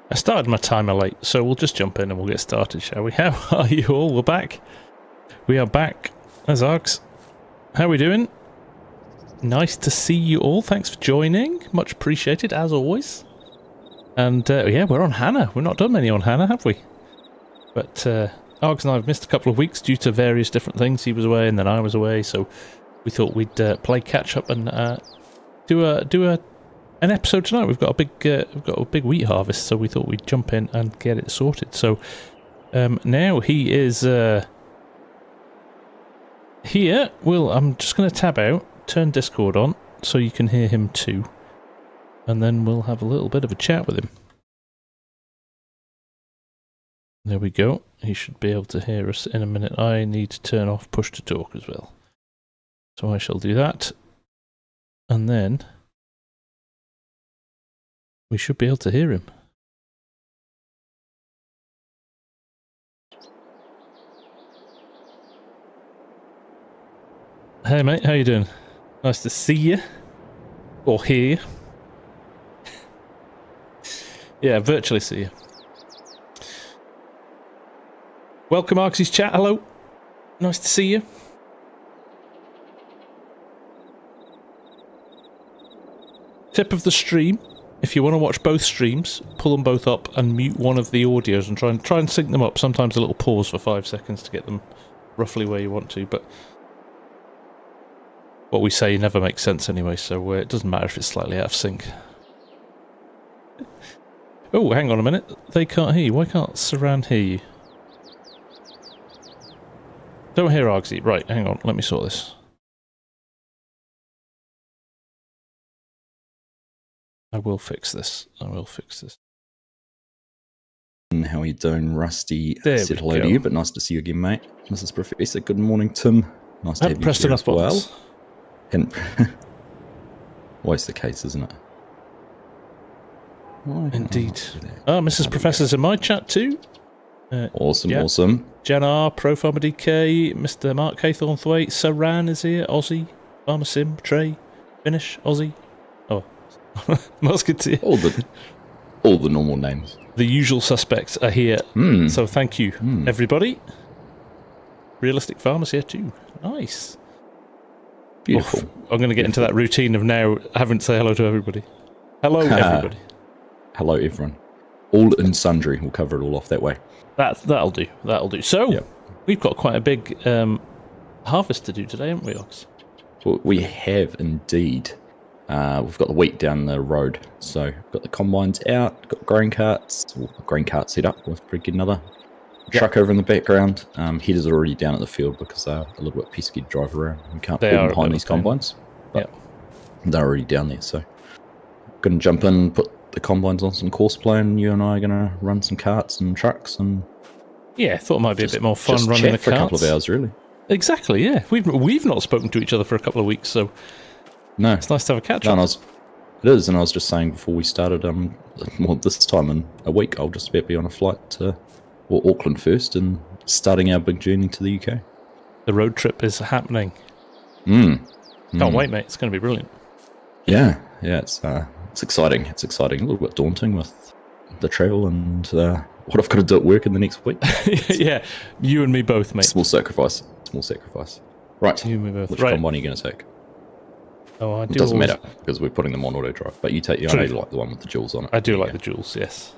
I started my timer late, so we'll just jump in and we'll get started, shall we? How are you all? We're back. We are back. There's Args. How are we doing? Nice to see you all. Thanks for joining. Much appreciated, as always. And yeah, we're on Hanna. We've not done many on Hanna, have we? But Args and I have missed a couple of weeks due to various different things. He was away and then I was away, so we thought we'd play catch up and do an episode tonight. We've got a big wheat harvest, so we thought we'd jump in and get it sorted. So now he is here. I'm just going to tab out, turn Discord on, so you can hear him too, and then we'll have a little bit of a chat with him. There we go. He should be able to hear us in a minute. I need to turn off push to talk as well, so I shall do that, and then we should be able to hear him. Hey mate, how you doing? Nice to see you. Or hear you. Yeah, virtually see you. Welcome Arxie's chat, hello. Nice to see you. Tip of the stream. If you want to watch both streams, pull them both up and mute one of the audios and try and sync them up. Sometimes a little pause for 5 seconds to get them roughly where you want to, but what we say never makes sense anyway, so it doesn't matter if it's slightly out of sync. Oh, hang on a minute. They can't hear you. Why can't Surround hear you? Don't hear Argsy. Right, hang on. Let me sort this. I will fix this. I will fix this. How are you doing, Rusty? There Said we hello go. to you, but nice to see you again, mate. Mrs. Professor, good morning, Tim. Nice to have you Pressed here enough as well. buttons. And always the case, isn't it? Why Indeed. can't I do that? Oh, Mrs. Professor's in my chat too. Awesome, yeah. awesome. Jen R, Pro Farmer DK, Mr. Mark K. Thornthwaite, Saran is here, Aussie, FARMSIM, Trey, Finish, Aussie. Oh, Musketeer. All the normal names. The usual suspects are here, so thank you, everybody. Realistic Farmers here too. Nice. Beautiful. Oof, I'm going to get into that routine of now having to say hello to everybody. Hello, everybody. Hello, everyone. All in sundry. We'll cover it all off that way. That'll do. That'll do. So, Yep. we've got quite a big harvest to do today, haven't we, Ox? Well, we have indeed. We've got the wheat down the road. So, we've got the combines out, got grain carts, grain cart set up with pretty good another truck over in the background. Headers are already down at the field because they're a little bit pesky to drive around. You can't put them behind these combines. But they're already down there. So, going to jump in, put the combines on some course play, and you and I are going to run some carts and trucks. And yeah, I thought it might be a bit more fun just running the chat for carts. a couple of hours, really. Exactly, yeah. We've not spoken to each other for a couple of weeks, so No. it's nice to have a catch No, up. it is, and I was just saying before we started, well, this time in a week, I'll just about be on a flight to Auckland first and starting our big journey to the UK. The road trip is happening. Can't wait, mate. It's going to be brilliant. Yeah, it's exciting. It's exciting. A little bit daunting with the travel and what I've got to do at work in the next week. Yeah, you and me both, mate. Small sacrifice. Right, You and me both. which Right. combine are you going to take? Oh, I do. It doesn't always- matter because we're putting them on auto drive. But you take the, I True. know you like the one with the jewels on it. I do like the jewels, yes.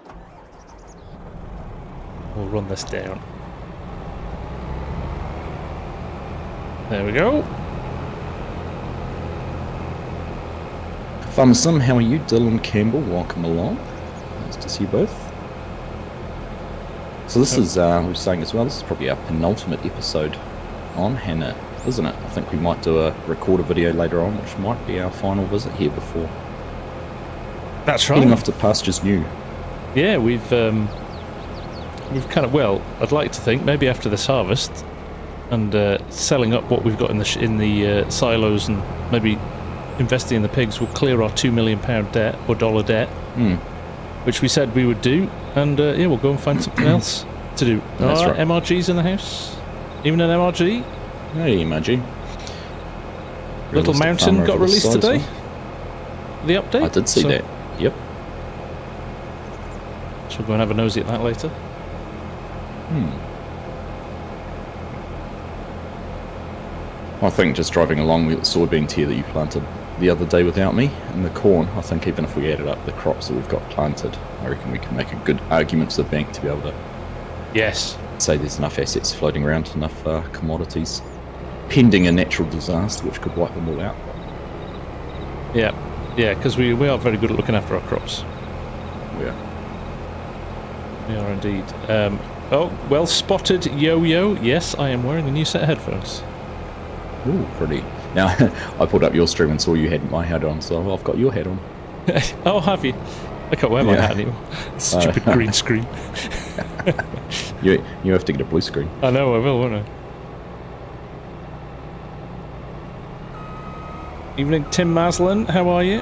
We'll run this down. There we go. FARMSIM, how are you? Dylan Campbell, welcome along. Nice to see you both. So this is, we were saying as well, this is probably our penultimate episode on Hanna, isn't it? I think we might record a video later on, which might be our final visit here before That's heading right. off to pastures new. Yeah, we've kind of, well, I'd like to think maybe after this harvest and selling up what we've got in the silos and maybe investing in the pigs will clear our £2 million debt or dollar debt, which we said we would do, and yeah, we'll go and find something else to do. That's right. MRG's in the house, even an MRG. Hey, Maggie. Little Mountain got released today. The update. I did see that. Yep. We'll go and have a nosy at that later. I think just driving along with the soybeans here that you planted the other day without me, and the corn, I think even if we added up the crops that we've got planted, I reckon we can make a good argument to the bank to be able to say there's enough assets floating around, enough commodities, pending a natural disaster which could wipe them all out. Yeah, because we are very good at looking after our crops. Yeah. We are indeed. Oh, well spotted, Yo-Yo. Yes, I am wearing a new set of headphones. Ooh, pretty. Now, I pulled up your stream and saw you had my hat on, so I've got your hat on. Oh, have you? I can't wear my hat anymore. Stupid green screen. You have to get a blue screen. I know, I will, won't I? Evening, Tim Maslin. How are you?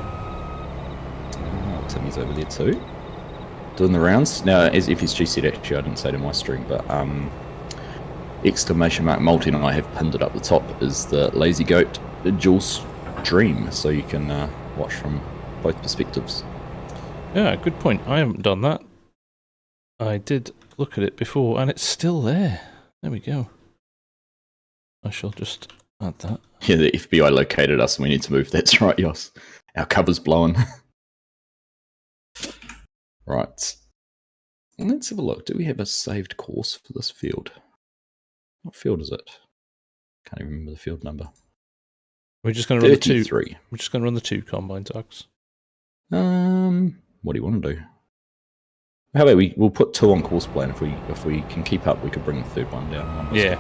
Timmy's over there too. Doing the rounds. Now, as FSG said, actually, I didn't say it in my stream, but exclamation mark Multi and I have pinned it up the top is the Lazy Goat dual stream, so you can watch from both perspectives. Yeah, good point. I haven't done that. I did look at it before, and it's still there. There we go. I shall just add that. Yeah, the FBI located us and we need to move. That's right, Yoss. Our cover's blowing. Right. Let's have a look. Do we have a saved course for this field? What field is it? Can't even remember the field number. We're just going to run the 33. two. We're just going to run the 2 combine tugs. What do you want to do? How about we'll put 2 on course plan. If we can keep up, we could bring the 3rd one down. Yeah.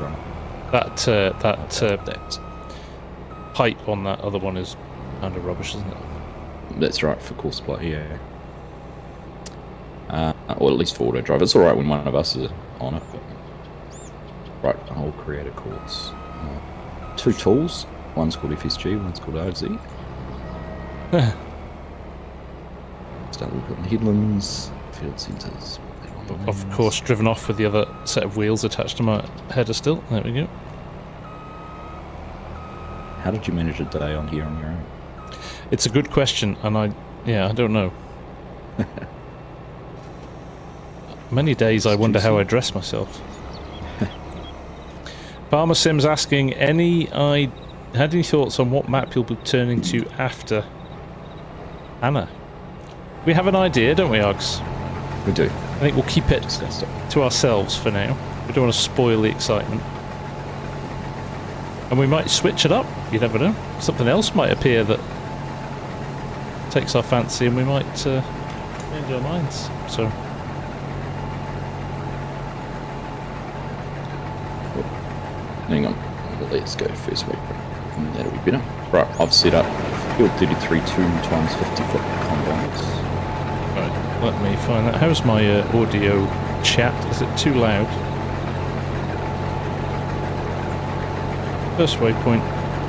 That pipe on that other one is kind of rubbish, isn't it? That's right, for course play, yeah. Or at least for auto drive. It's alright when one of us is on it. But... Right, I'll create a course. 2 tools. One's called FSG, one's called OZ. Start looking at the headlands, field centres. Of course, driven off with the other set of wheels attached to my header still. There we go. How did you manage a day on here on your own? It's a good question, and I don't know. Many days I wonder how I dress myself. FarmSim's asking, had any thoughts on what map you'll be turning to after Hanna? We have an idea, don't we, Args? We do. I think we'll keep it to ourselves for now. We don't want to spoil the excitement. And we might switch it up, you never know. Something else might appear that takes our fancy and we might change our minds. So... Hang on, let's go first week. That'll be better. Right, I've set up field 33 2 times 50 foot combines. Right, let me find that. How's my audio chat? Is it too loud? First waypoint.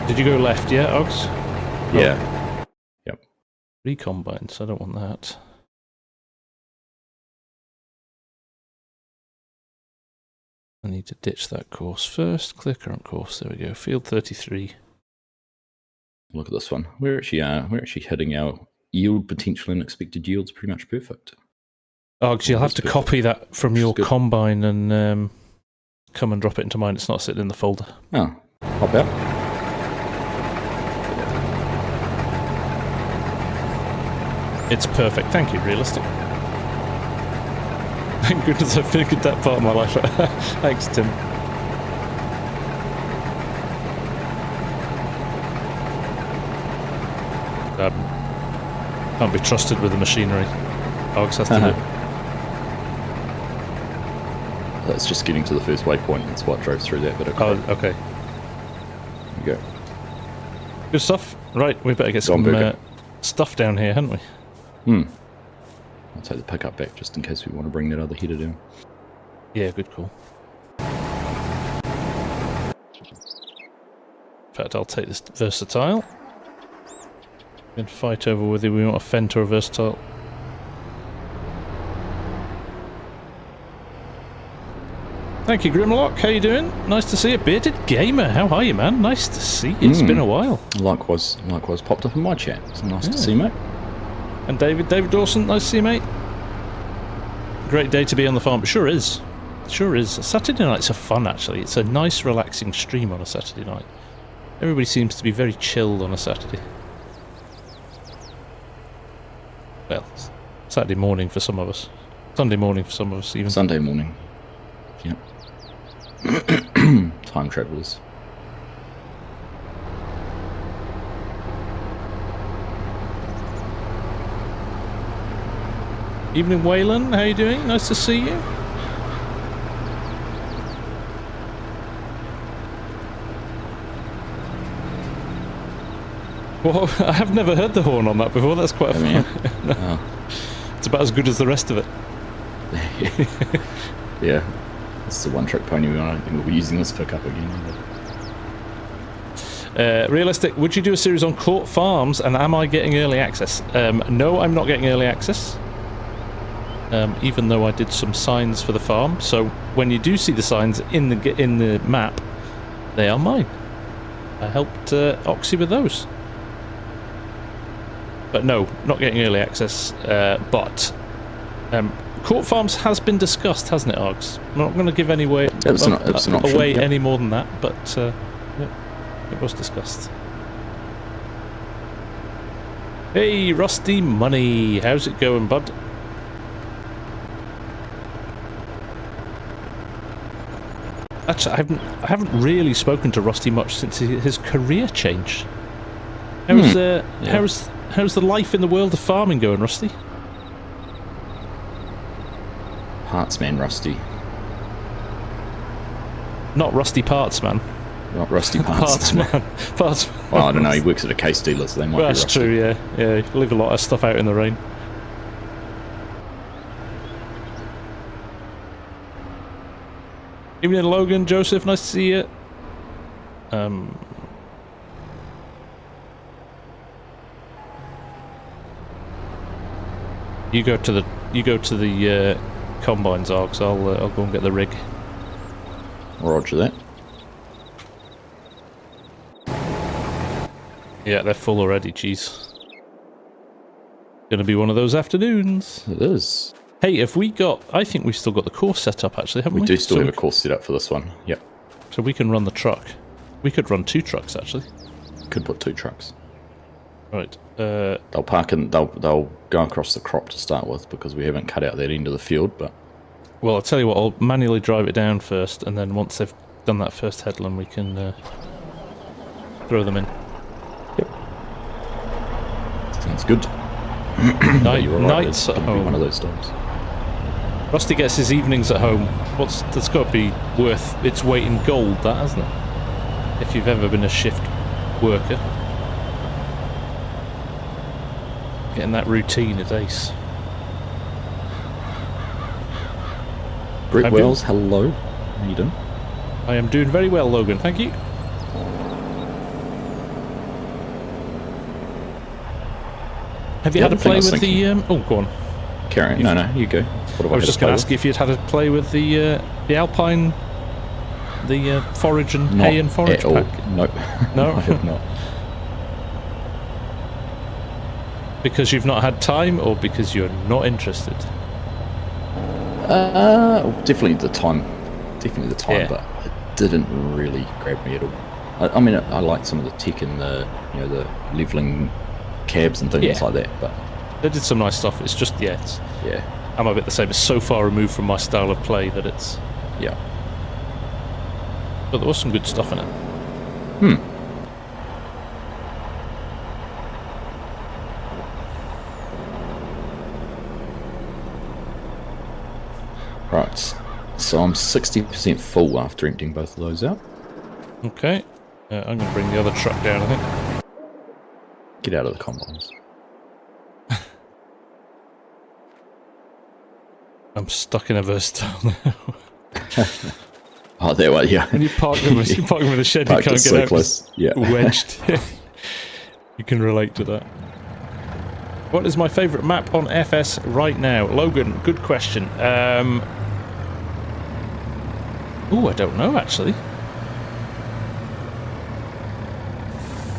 Did you go left, yeah, Ogs? Yeah. Oh. Yep. 3 combines, I don't want that. I need to ditch that course first. Click on course. There we go. Field 33. Look at this one. We're actually hitting our yield potential and expected yields pretty much perfect. Oh, because you'll have to copy that from your combine and come and drop it into mine. It's not sitting in the folder. Oh, hop out. It's perfect. Thank you, Realistic. Thank goodness I figured that part of my life out. Thanks, Tim. Can't be trusted with the machinery. Ogs has to do. That's just getting to the first waypoint. That's what drove through that bit of code. Oh, okay. There you go. Good stuff. Right, we better get some stuff down here, haven't we? I'll take the pickup back just in case we want to bring that other header down. Yeah, good call. In fact, I'll take this versatile. We can fight over whether we want a Fent or a versatile. Thank you, Grimlock. How you doing? Nice to see you. Bearded Gamer, how are you, man? Nice to see you. It's been a while. Likewise popped up in my chat. It's nice to see you, mate. And David Dawson, nice to see you, mate. Great day to be on the farm. Sure is. Sure is. Saturday nights are fun, actually. It's a nice, relaxing stream on a Saturday night. Everybody seems to be very chilled on a Saturday. Well, Saturday morning for some of us. Sunday morning for some of us, even. Sunday morning. Yep. Time travelers. Evening, Waylon. How you doing? Nice to see you. Well, I have never heard the horn on that before. That's quite fun. Yeah. Oh. It's about as good as the rest of it. Yeah. It's the one-trick pony. I don't think we'll be using this pickup again. Realistic, would you do a series on Court Farms and am I getting early access? No, I'm not getting early access. Even though I did some signs for the farm. So when you do see the signs in the map, they are mine. I helped Oxy with those. But no, not getting early access. But Court Farms has been discussed, hasn't it, Args? I'm not going to give away any more than that, but yeah, it was discussed. Hey, Rusty Money, how's it going, bud? Actually, I haven't really spoken to Rusty much since his career changed. How's the life in the world of farming going, Rusty? Partsman Rusty. Not Rusty Partsman. Not Rusty Partsman. Partsman. Well, I don't know. He works at a case dealer, so they might be That's rusty. true. Yeah. You leave a lot of stuff out in the rain. Evening, Logan, Joseph, nice to see you. You go to the combines, Args. I'll go and get the rig. Roger that. Yeah, they're full already. Jeez, gonna be one of those afternoons. It is. Hey, have we got... I think we've still got the course set up, actually, haven't we? We do still have a course set up for this one, yep. So we can run the truck. We could run 2 trucks, actually. Could put 2 trucks. Right. They'll park and they'll go across the crop to start with, because we haven't cut out that end of the field, but... Well, I'll tell you what, I'll manually drive it down first, and then once they've done that first headland, we can throw them in. Yep. Sounds good. Nights at home. One of those times. Rusty gets his evenings at home. That's got to be worth its weight in gold, that, hasn't it? If you've ever been a shift worker. Getting that routine is ace. Brett Wells, hello. How you doing? I am doing very well, Logan, thank you. Have you had a play with the... oh, go on. Carry on. No, you go. I was just going to ask you if you'd had a play with the Alpine... the forage and hay and forage pack. Nope. No? I have not. Because you've not had time, or because you're not interested? Definitely the time. Definitely the time, Yeah. but it didn't really grab me at all. I mean, I like some of the tech and the leveling cabs and things like that, but They did some nice stuff. It's just, yeah, I'm a bit the same. It's so far removed from my style of play that it's... yeah. But there was some good stuff in it. Right. So I'm 60% full after emptying both of those out. Okay. I'm going to bring the other truck down, I think. Get out of the combines. I'm stuck in a versatile now. Oh, there we yeah. When you park them with a shed, you Parked can't it get so out. close. Yeah. Wedged. You can relate to that. What is my favourite map on FS right now? Logan, good question. I don't know, actually.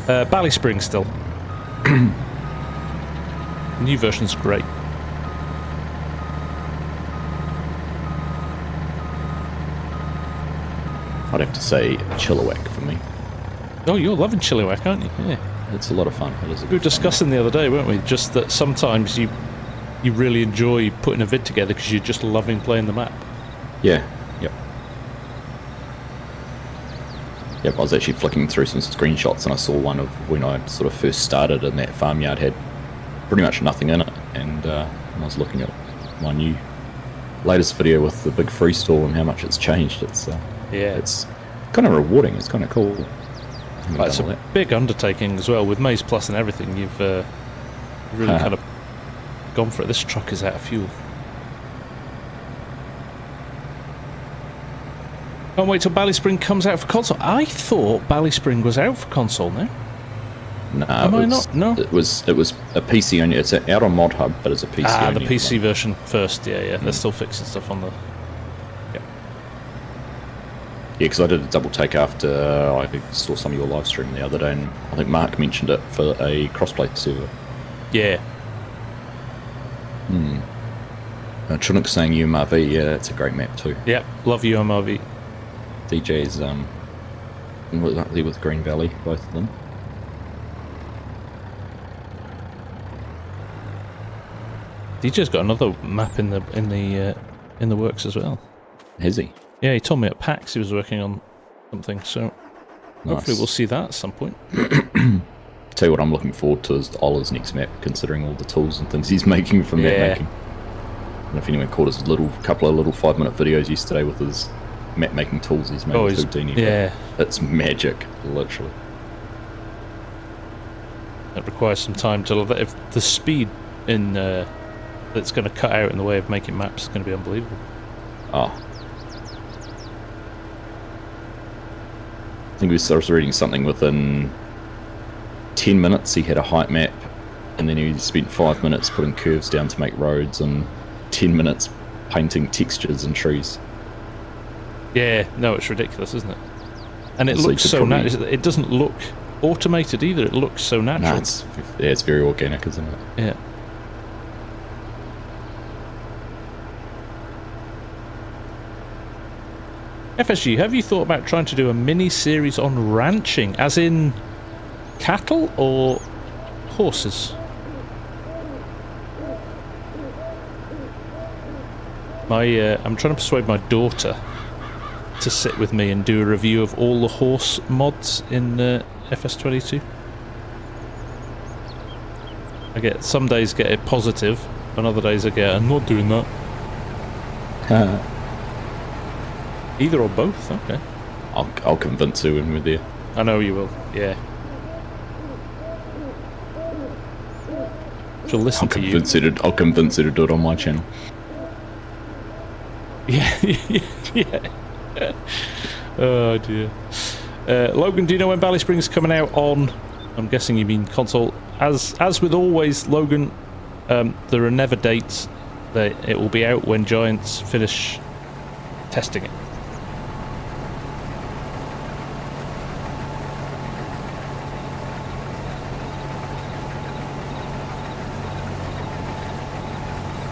Ballyspring still. New version's great. I'd have to say Chilliwack for me. Oh, you're loving Chilliwack, aren't you? Yeah. It's a lot of fun. It is. We were discussing the other day, weren't we? Just that sometimes you really enjoy putting a vid together because you're just loving playing the map. Yeah. Yep. Yep. I was actually flicking through some screenshots and I saw one of when I sort of first started, and that farmyard had pretty much nothing in it. And I was looking at my new latest video with the big freestall and how much it's changed. It's it's kind of rewarding. It's kind of cool. It's a big undertaking as well with Maze Plus and everything. You've really kind of gone for it. This truck is out of fuel. Can't wait till Ballyspring comes out for console. I thought Ballyspring was out for console now. No, Am I not? No. It was a PC only. It's out on Mod Hub, but it's a PC only. Ah, the PC version first. Yeah. They're still fixing stuff on the. Yeah, because I did a double take after I saw some of your live stream the other day, and I think Mark mentioned it for a crossplay server. Yeah. Chinook's saying UMRV, yeah, it's a great map too. Yep, love UMRV. DJ's with Green Valley, both of them. DJ's got another map in the works as well. Has he? Yeah, he told me at PAX he was working on something, so hopefully we'll see that at some point. Tell you what I'm looking forward to is Ola's next map, considering all the tools and things he's making for map making. And if anyone caught his couple of little 5-minute videos yesterday with his map making tools he's made with Houdini, it's magic, literally. It requires some time to. If the speed in that's going to cut out in the way of making maps is going to be unbelievable. I think I was reading something within 10 minutes he had a height map, and then he spent 5 minutes putting curves down to make roads and 10 minutes painting textures and trees. Yeah, no, it's ridiculous, isn't it? And it looks so natural. It doesn't look automated either. It looks so natural. Nah, it's very organic, isn't it? Yeah. FSG, have you thought about trying to do a mini-series on ranching, as in cattle or horses? I'm trying to persuade my daughter to sit with me and do a review of all the horse mods in FS22. Some days get it positive, and other days I get, I'm not doing that. Either or both, okay. I'll convince her when we're there. I know you will, yeah. She'll listen to you. I'll convince her to do it on my channel. Yeah. Oh dear. Logan, do you know when Ballyspring is coming out on? I'm guessing you mean console. As with always, Logan, there are never dates. It will be out when Giants finish testing it.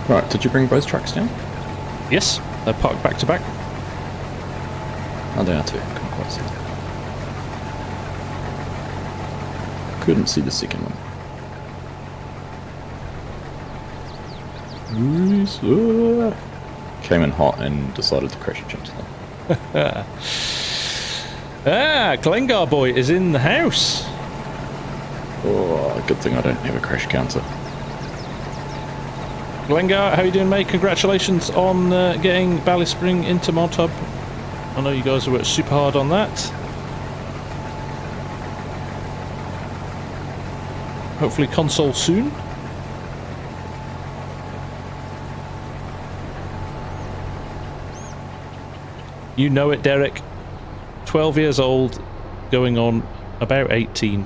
Right, did you bring both trucks down? Yes, they're parked back to back. Oh, they are too. Can't quite see that. Couldn't see the second one. Came in hot and decided to crash into them. Glengar boy is in the house. Oh, good thing I don't have a crash counter. Glengar, how you doing, mate? Congratulations on getting Ballyspring into Mod Hub. I know you guys have worked super hard on that. Hopefully console soon. You know it, Derek. 12 years old, going on about 18.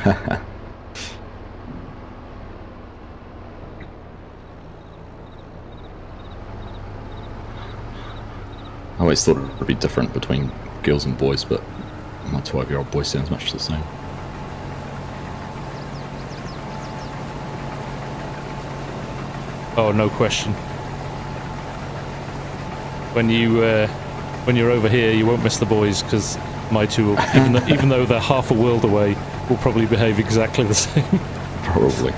I always thought it would be different between girls and boys, but my 12-year-old boy sounds much the same. Oh, no question. When when you're over here, you won't miss the boys, because my two, will, even though they're half a world away, will probably behave exactly the same. Probably.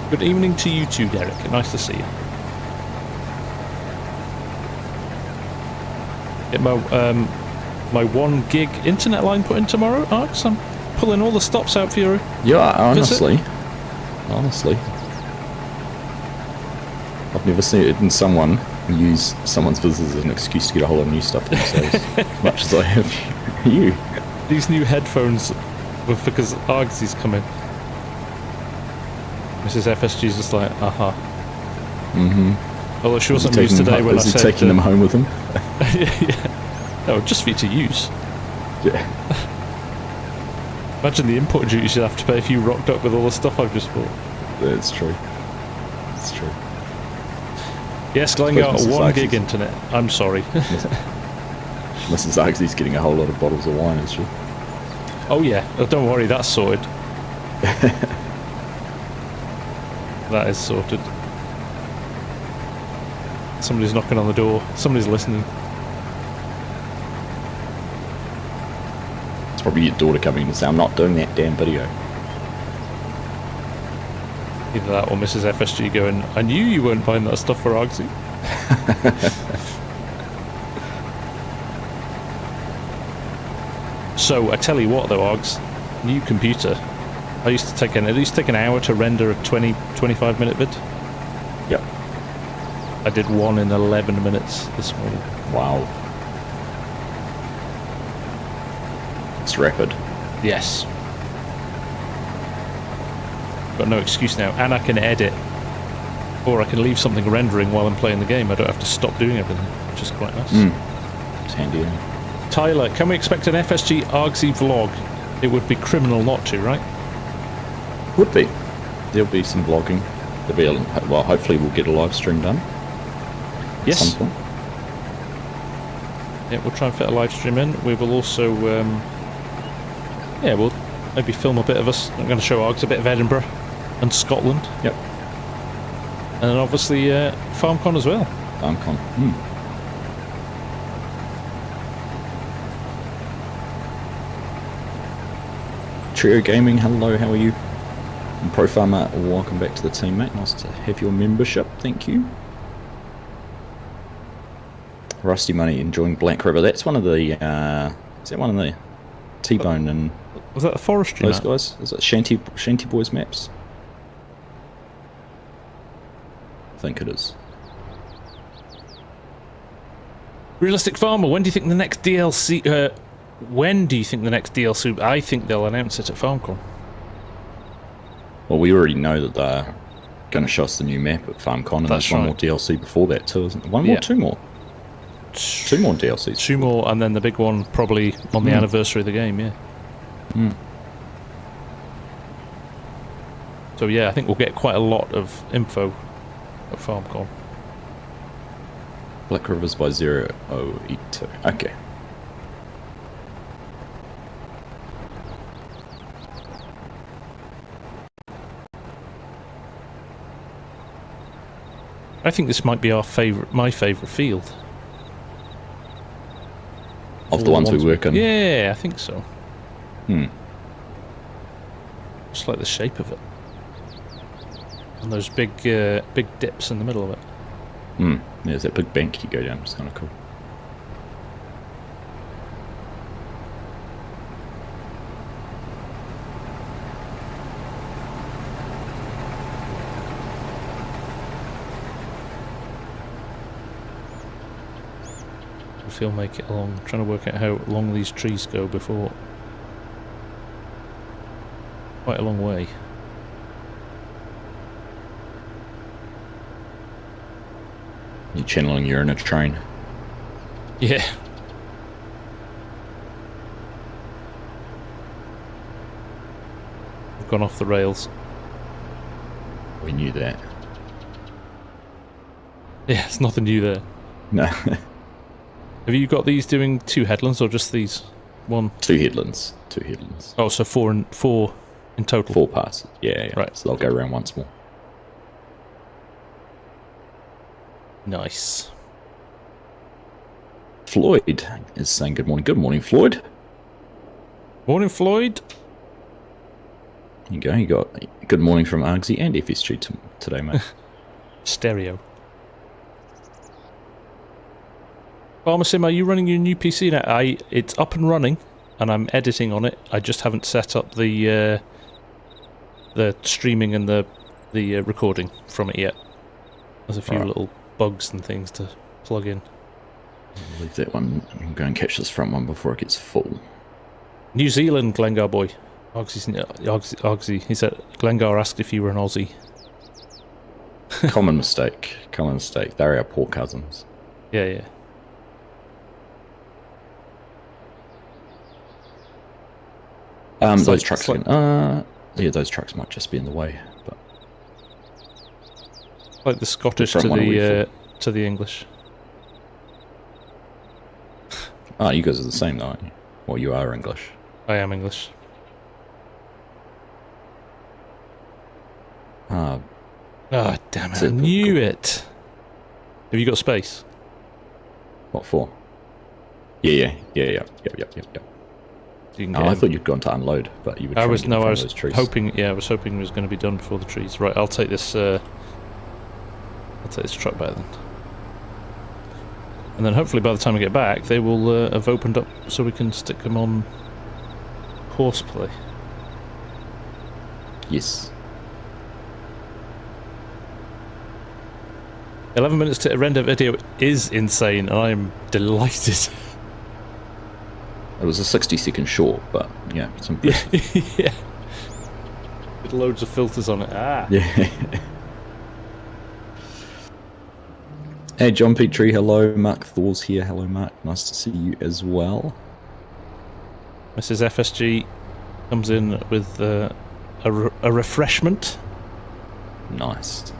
Good evening to you too, Derek. Nice to see you. Get my 1 gig internet line put in tomorrow, Arx. I'm pulling all the stops out for you. Yeah, honestly. I've never seen it in someone use someone's business as an excuse to get a whole lot of new stuff themselves, as much as I have you. These new headphones were because Argsy's coming. Mrs. FSG's just like, aha. Although she wasn't amused today when I said... Is he taking them home with him? Yeah. No, just for you to use. Yeah. Imagine the import duties you'd have to pay if you rocked up with all the stuff I've just bought. That's true. That's true. Yes, going out 1 gig internet. I'm sorry. Mrs. Argsy's getting a whole lot of bottles of wine, is she? Oh yeah, oh, don't worry, that's sorted. That is sorted. Somebody's knocking on the door. Somebody's listening. It's probably your daughter coming to say, I'm not doing that damn video. Either that or Mrs. FSG going, I knew you weren't buying that stuff for Argsy. So, I tell you what though, Args, new computer. It used to take an hour to render a 20-25 minute vid. Yep. I did one in 11 minutes this morning. Wow. It's rapid. Yes. Got no excuse now, and I can edit, or I can leave something rendering while I'm playing the game. I don't have to stop doing everything, which is quite nice. It's handy. Tyler, can we expect an FSG Argsy vlog? It would be criminal not to, right? Would be. There'll be some vlogging. There'll be well, hopefully we'll get a live stream done. Yes. At some point. Yeah, we'll try and fit a live stream in. We will also, yeah, we'll maybe film a bit of us. I'm going to show Args a bit of Edinburgh and Scotland. Yep. And then obviously FarmCon as well. FarmCon. Trio Gaming, hello, how are you? And Pro Farmer, welcome back to the team, mate. Nice to have your membership, thank you. Rusty Money, enjoying Black River. That's one of the, is that one of the T-Bone and... Was that a forestry those map? guys? Is it Shanty Boys maps? I think it is. Realistic Farmer, when do you think the next DLC... when do you think the next DLC... I think they'll announce it at FarmCon. Well, we already know that they're going to show us the new map at FarmCon, and That's there's one right. more DLC before that too, isn't there? One more, Yeah. two more? Two more DLCs. 2 more, and then the big one probably on the anniversary of the game, yeah. So yeah, I think we'll get quite a lot of info at FarmCon. Black Rivers by 082. Okay. I think this might be my favourite field. Of the ones we work on? Yeah, I think so. Just like the shape of it. And those big dips in the middle of it. There's that big bank you go down. It's kind of cool. If he'll make it along. I'm trying to work out how long these trees go before. Quite a long way. You're channeling your inner train. Yeah. We've gone off the rails. We knew that. Yeah, it's nothing new there. No. Have you got these doing 2 headlands or just these? 1? 2 headlands. 2 headlands. Oh, so 4 in total. 4 passes. Yeah, yeah. Right. So they'll go around once more. Nice. Floyd is saying good morning. Good morning, Floyd. Morning, Floyd. There you go. You got good morning from Argsy and FSG today, mate. Stereo. FarmSim, are you running your new PC now? It's up and running, and I'm editing on it. I just haven't set up the streaming and the recording from it yet. There's a few little bugs and things to plug in. I'll leave that one. I'm going to catch this front one before it gets full. New Zealand, Glengar boy. Argsy. He said Glengar asked if you were an Aussie. Common mistake. Common mistake. They're our poor cousins. Yeah, yeah. Those trucks. Yeah, those trucks might just be in the way, but like the Scottish to the English. Ah, you guys are the same, though, aren't you? Well, you are English. I am English. Ah, damn it! I knew it. Have you got space? What for? Yeah. Yep. You can I thought you'd gone to unload, but you were trying to get in front of those trees. I was hoping it was going to be done before the trees. Right, I'll take this. I'll take this truck back then. And then hopefully by the time I get back, they will have opened up so we can stick them on horseplay. Yes. 11 minutes to render video is insane, and I am delighted. It was a 60-second short, but yeah, it's impressive. Yeah. With loads of filters on it. Yeah. Hey, John Petrie, hello. Mark Thor's here. Hello, Mark. Nice to see you as well. Mrs. FSG comes in with a refreshment. Nice.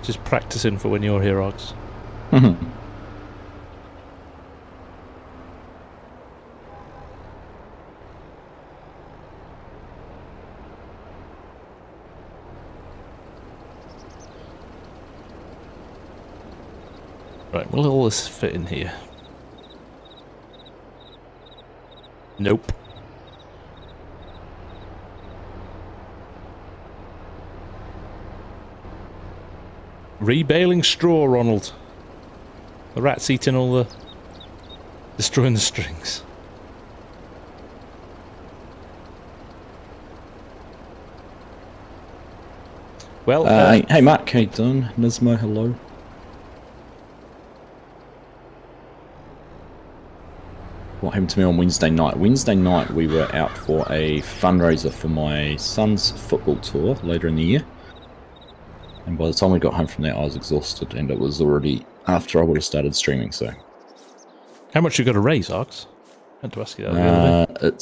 Just practicing for when you're here, Ogs. Right, will all this fit in here? Nope. Rebaling straw, Ronald. The rat's eating all the... destroying the strings. Well, hey Mark, how you doing? Nismo, hello. What happened to me on Wednesday night? Wednesday night we were out for a fundraiser for my son's football tour later in the year. And by the time we got home from there, I was exhausted, and it was already after I would have started streaming, so... How much you got to raise, Ox? I had to ask you that the other day.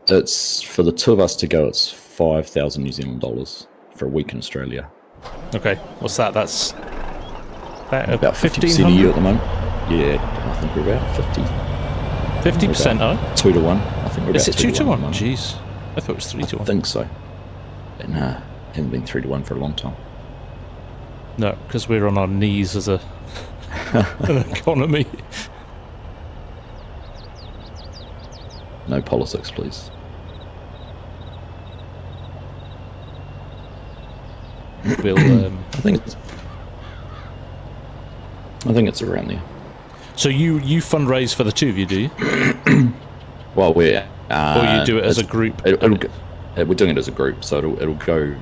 It's for the two of us to go, it's 5,000 New Zealand dollars for a week in Australia. Okay, what's that? That's... about 50% a year at the moment. Yeah, I think we're about 50. 50%, oh? 2 to 1. I think we're about 2 to 1. Is it 2 to 1? 1. Jeez. I thought it was 3 to 1. I think so. But nah, it hasn't been 3 to 1 for a long time. No, because we're on our knees as an economy. No politics, please. We'll, I think it's around there. So you fundraise for the two of you, do you? Well, we're... or you do it as a group? We're doing it as a group, so it'll go...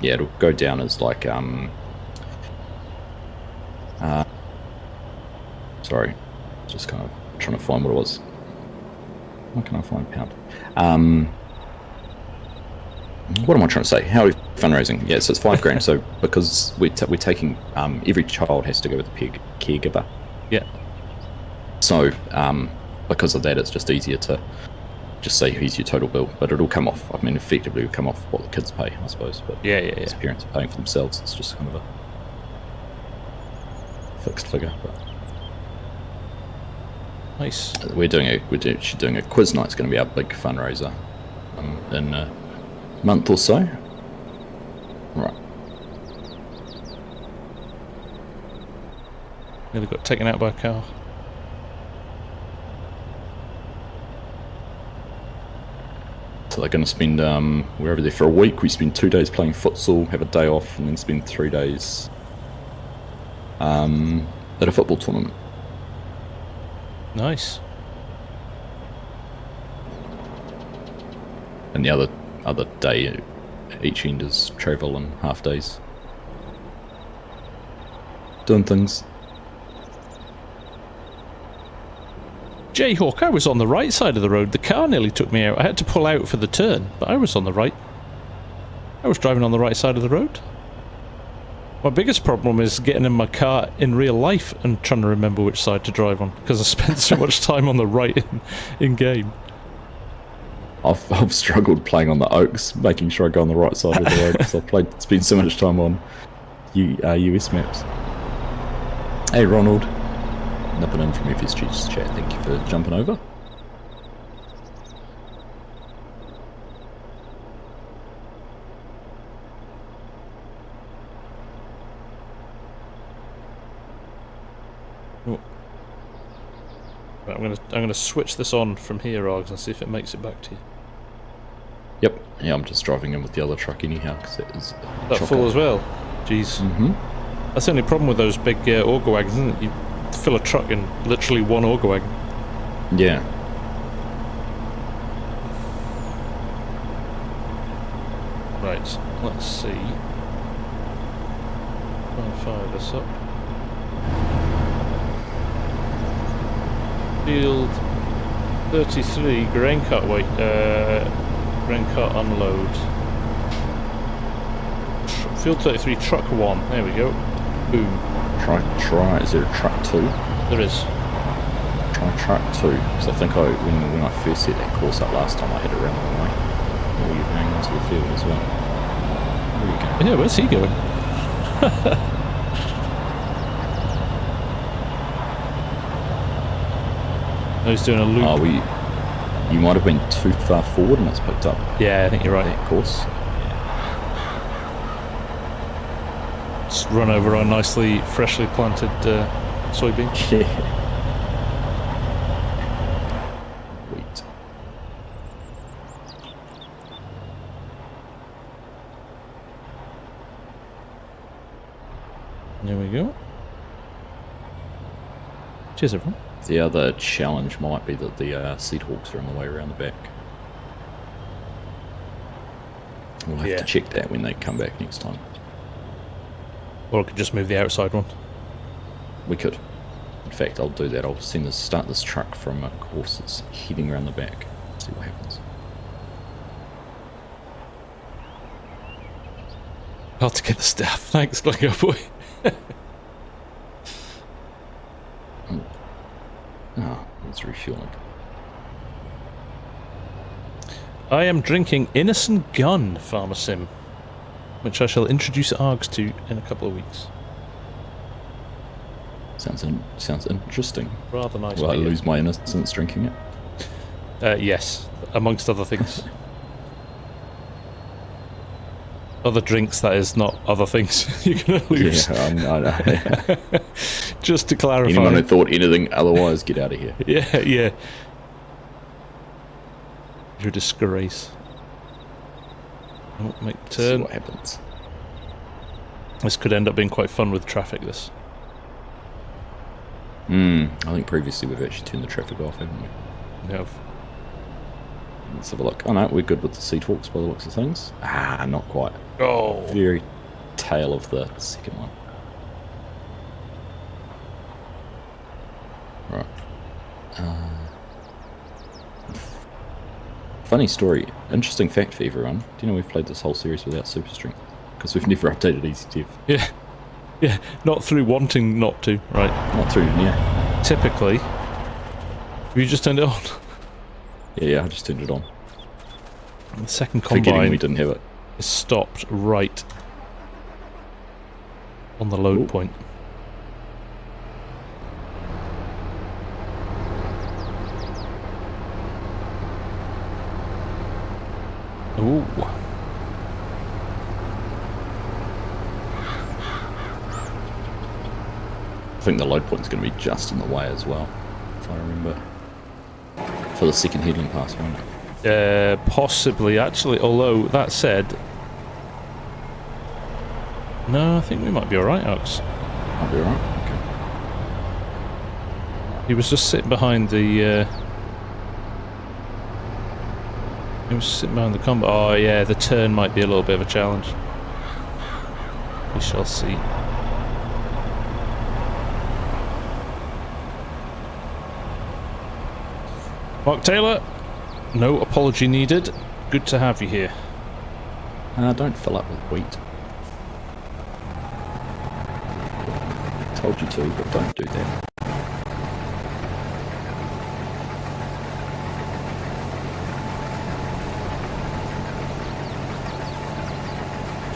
Yeah, it'll go down as like... sorry. Just kind of trying to find what it was. Why can I find pound? What am I trying to say? How are we fundraising? Yeah, so it's $5,000. So because we're taking... every child has to go with a caregiver. Yeah. So, because of that, it's just easier to just say here's your total bill, but it'll come off. I mean, effectively, it'll come off what the kids pay, I suppose. But yeah. As parents are paying for themselves, it's just kind of a fixed figure. But nice. We're doing a quiz night. It's going to be our big fundraiser in a month or so. Right. Nearly got taken out by a car. So they're going to spend, we're over there for a week. We spend 2 days playing futsal, have a day off, and then spend 3 days at a football tournament. Nice. And the other day each end is travel and half days. Doing things. Jayhawk, I was on the right side of the road. The car nearly took me out. I had to pull out for the turn, but I was on the right. I was driving on the right side of the road. My biggest problem is getting in my car in real life and trying to remember which side to drive on, because I spent so much time on the right in game. I've struggled playing on the Oaks, making sure I go on the right side of the road, because I've spent so much time on US maps. Hey Ronald, nipping in from FSG's chat, thank you for jumping over. Oh. Right, I'm gonna switch this on from here, Args, and see if it makes it back to you. Yep, yeah, I'm just driving in with the other truck anyhow, because it is That full as well? Jeez. Mm-hmm. That's the only problem with those big auger wagons, isn't it? You fill a truck in literally one auger wagon. Yeah. Right, let's see. I'll fire this up. Field 33, grain cart weight, grain cart unload. Field 33, truck 1, there we go. Boom. Try, is there a truck 2? There is. Try truck 2, because I think when I first set that course up last time I had it around the wrong way. Or you're going into the field as well. There you go. Yeah, where's he going? Oh, he's doing a loop. Oh, you might have been too far forward and it's picked up. Yeah, I think you're right. That course. Just run over our nicely, freshly planted soybean. Yeah. Wait. There we go. Cheers, everyone. The other challenge might be that the seed hawks are on the way around the back. We'll have to check that when they come back next time. Or I could just move the outside one. We could. In fact, I'll do that. I'll start this truck from a course that's heading around the back. See what happens. Hard to get the staff. Thanks, Lego boy. Oh, it's refueling. I am drinking Innocent Gun FarmSim, which I shall introduce Args to in a couple of weeks. Sounds interesting. Rather nice. Will I lose my innocence drinking it? Yes, amongst other things. Other drinks, that is, not other things you're going to lose. Yeah, I know. Just to clarify. Anyone who thought anything otherwise, get out of here. Yeah, yeah. You're a disgrace. Oh, make the turn. See what happens. This could end up being quite fun with traffic, this. I think previously we've actually turned the traffic off, haven't we? We have. Let's have a look. Oh no, we're good with the seed hawks by the looks of things. Ah, not quite. Oh. Very tail of the second one. Right. Funny story. Interesting fact for everyone. Do you know we've played this whole series without super strength? Because we've never updated EasyTev. Yeah. Yeah, not through wanting not to, right. Not through, yeah. Typically. Have you just turned it on? Yeah, I just turned it on. The second Forgetting combine we didn't have it. is stopped right on the load point. Ooh. I think the load point's going to be just in the way as well, if I remember. For the second heading pass, won't it? Possibly, actually. Although, that said... No, I think we might be alright, Alex. Might be alright, okay. He was just sitting behind the... He was sitting behind the combo. Oh, yeah, the turn might be a little bit of a challenge. We shall see. Mark Taylor, no apology needed. Good to have you here. Don't fill up with wheat. Told you to, but don't do that.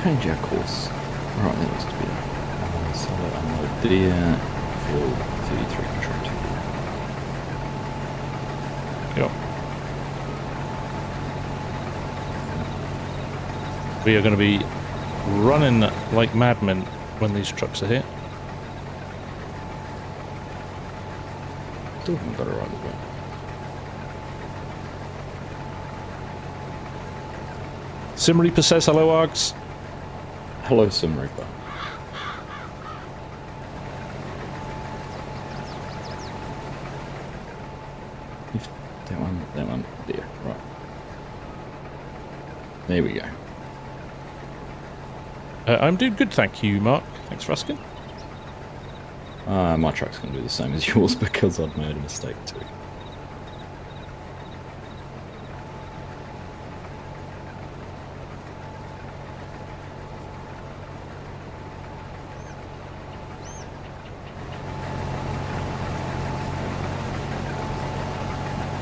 Change our course. Right, that looks to be solid unload there. Fuel 33 contract. Yep. We are going to be running like madmen when these trucks are here. Still haven't got it right as well. Sim Reaper says hello, Args. Hello, Sim Reaper. That one, there, right. There we go. I'm doing good, thank you, Mark. Thanks for asking. My truck's going to do the same as yours because I've made a mistake too.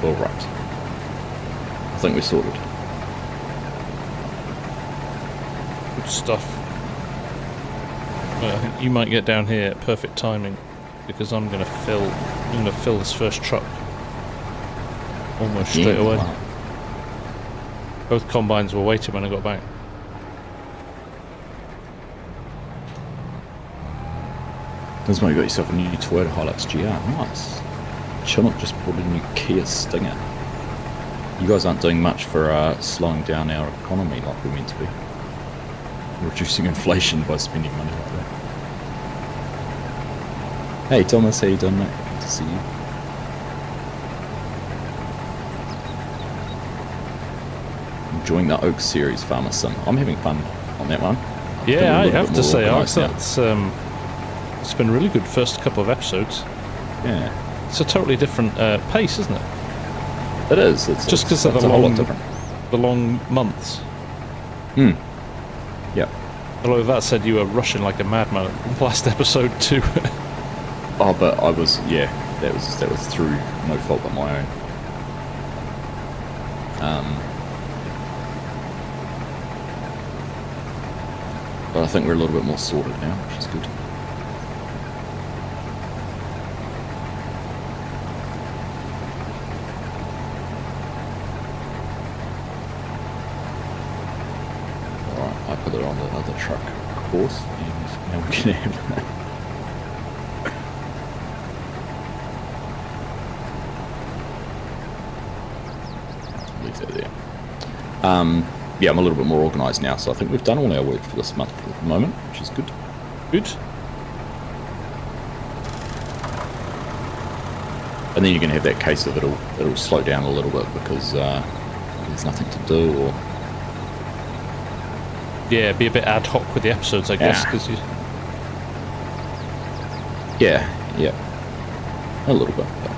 All right. I think we're sorted. Good stuff. Well, I think you might get down here at perfect timing because I'm going to fill this first truck almost straight away. Wow. Both combines were waiting when I got back. That's why you got yourself a new Toyota Hilux GR. Nice. Chinook just bought a new Kia Stinger. You guys aren't doing much for slowing down our economy like we're meant to be. Reducing inflation by spending money like that. Hey Thomas, how you doing, mate? Good to see you. Enjoying the Oak series, FarmSim. I'm having fun on that one. Yeah, I have to say, Alex, that's it's been a really good first couple of episodes. Yeah. It's a totally different pace, isn't it? It is. It's just because of the long months. Hmm. Yeah. Although that said, you were rushing like a madman last episode too. Oh, but I was, yeah. That was through no fault but my own. But I think we're a little bit more sorted now, which is good. I put it on the other truck course, and now we can have that. Leave that there. Yeah, I'm a little bit more organised now, so I think we've done all our work for this month at the moment, which is good. Good. And then you're going to have that case of it'll slow down a little bit because there's nothing to do, or yeah, be a bit ad hoc with the episodes, I guess. Cause you... Yeah, a little bit. But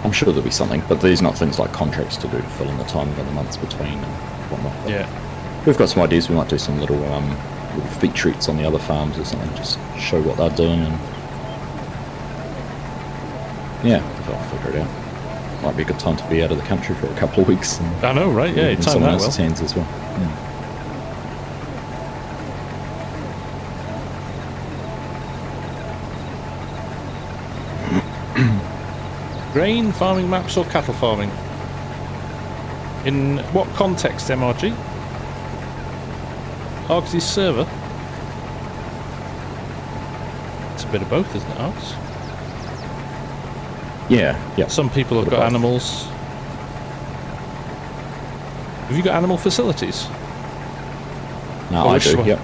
I'm sure there'll be something, but there's not things like contracts to do to fill in the time in the months between and whatnot. But yeah, we've got some ideas. We might do some little featurettes on the other farms or something, just show what they're doing, and yeah, I'll figure it out. Might be a good time to be out of the country for a couple of weeks. And I know, right? Yeah, in someone else's hands as well. Yeah. Grain farming maps or cattle farming? In what context, MRG? Argsy's server? bit of both, isn't it, Alex? Yeah. Some people have got animals. Have you got animal facilities? No, I do. Yep.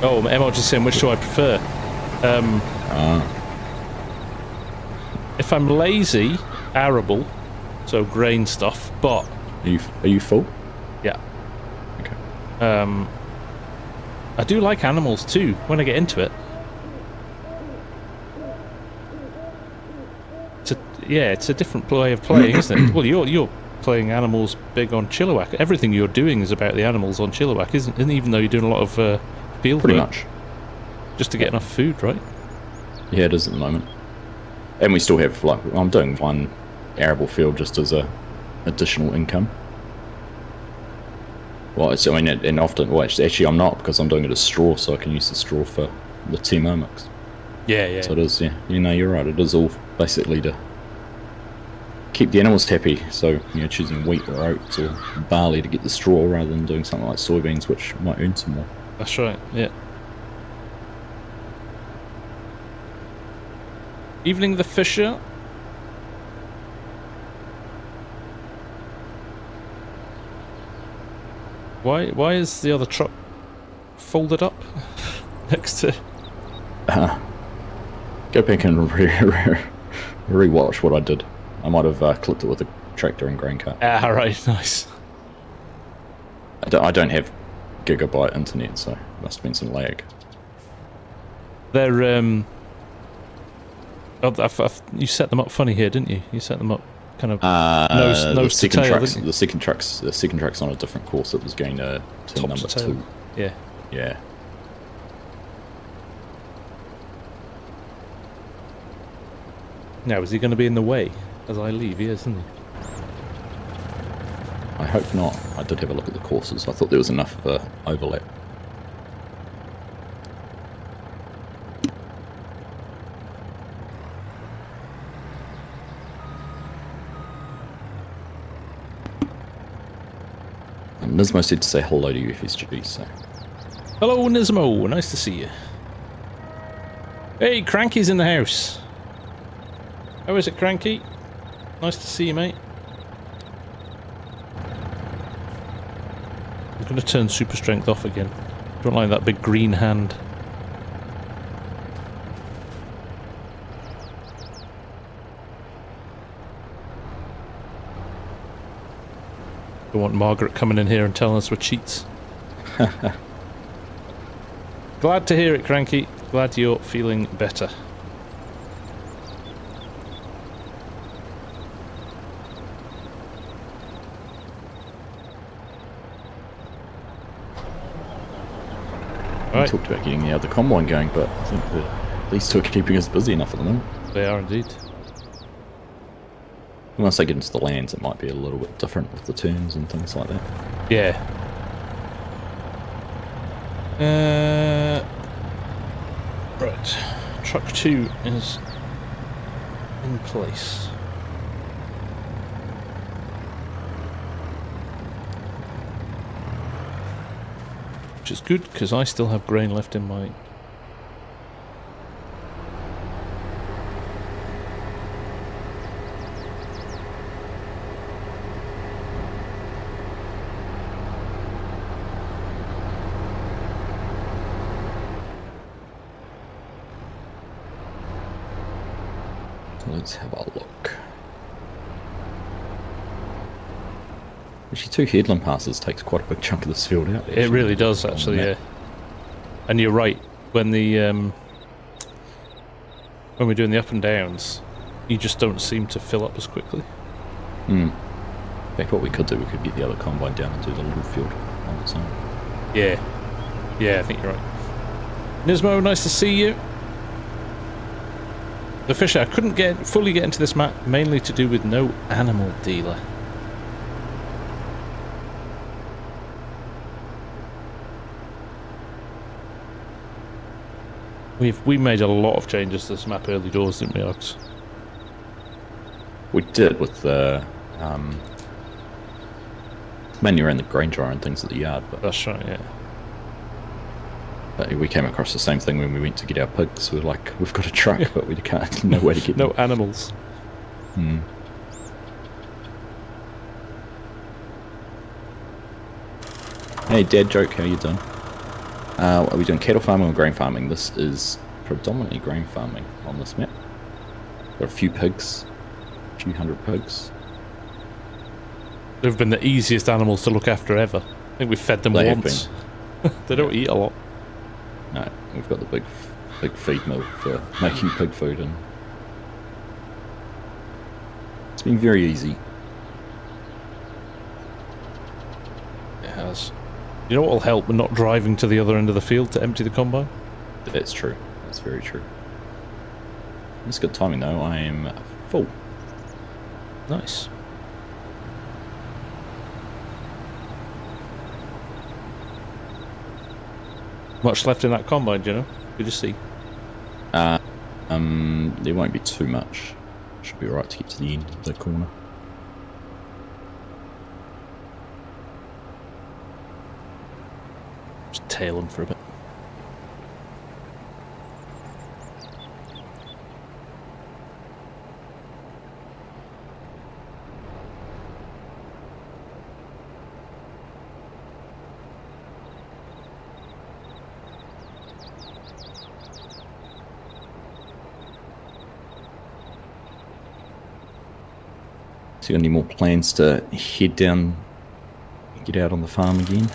Oh, Emma just saying, which do I prefer? If I'm lazy, arable, so grain stuff, but... Are you full? Yeah. Okay. I do like animals too, when I get into it. It's a different way of playing, isn't it? Well, you're playing animals big on Chilliwack. Everything you're doing is about the animals on Chilliwack, isn't even though you're doing a lot of field Pretty work. much. Just to get enough food, right? Yeah, it is at the moment. And we still have, like, I'm doing one arable field just as a additional income. Well, I mean, and often, well, actually I'm not, because I'm doing it as straw, so I can use the straw for the TMO mix. Yeah. So it is, yeah. You know, you're right. It is all basically to keep the animals happy. So, choosing wheat or oats or barley to get the straw rather than doing something like soybeans, which might earn some more. That's right, yeah. Evening the Fisher. Why is the other truck folded up next to... Go back and re-watch what I did. I might have clipped it with a tractor and grain cart. Ah, right, nice. I don't have gigabyte internet, so must have been some lag. They're you set them up funny here, didn't you? You set them up kind of nose to tail, didn't you? The second truck's on a different course. It was going to Top number to tail. 2. Yeah. Now, is he going to be in the way as I leave? He is, isn't he? I hope not. I did have a look at the courses. I thought there was enough overlap. And Nismo said to say hello to you, FSG, so... Hello, Nismo. Nice to see you. Hey, Cranky's in the house. How is it, Cranky? Nice to see you, mate. I'm going to turn super strength off again. Don't like that big green hand. Don't want Margaret coming in here and telling us we're cheats. Glad to hear it, Cranky. Glad you're feeling better. We talked about getting the other combine going, but I think these two are keeping us busy enough at the moment. They are indeed. Once they get into the lands, it might be a little bit different with the turns and things like that. Yeah. Right. Truck 2 is in place. Which is good, because I still have grain left in my... Let's have a look. Actually, 2 headland passes takes quite a big chunk of this field out. It really does, actually, yeah. And you're right, when the when we're doing the up and downs, you just don't seem to fill up as quickly. In fact, what we could do, we could get the other combine down and do the little field on its own. Yeah. Yeah, I think you're right. Nismo, nice to see you. The Fisher, I couldn't fully get into this map, mainly to do with no animal dealer. We made a lot of changes to this map early doors, didn't we, Ox? We did with the mainly around the grain dryer and things at the yard, but That's right, yeah. But we came across the same thing when we went to get our pigs. We were like, we've got a truck, but we can't know where to get no them. animals. Hmm. Hey, dad joke, how you doing? Are we doing cattle farming or grain farming? This is predominantly grain farming on this map. Got a few pigs, a few hundred pigs. They've been the easiest animals to look after ever. I think we've fed them They once. They don't eat a lot. No, we've got the big feed mill for making pig food, and it's been very easy. It has. You know what will help with not driving to the other end of the field to empty the combine? That's true. That's very true. It's good timing though. I am full. Nice. Much left in that combine, do you know? Good to see. There won't be too much. Should be right to get to the end of the corner. Just tail them for a bit. So you got any more plans to head down, get out on the farm again?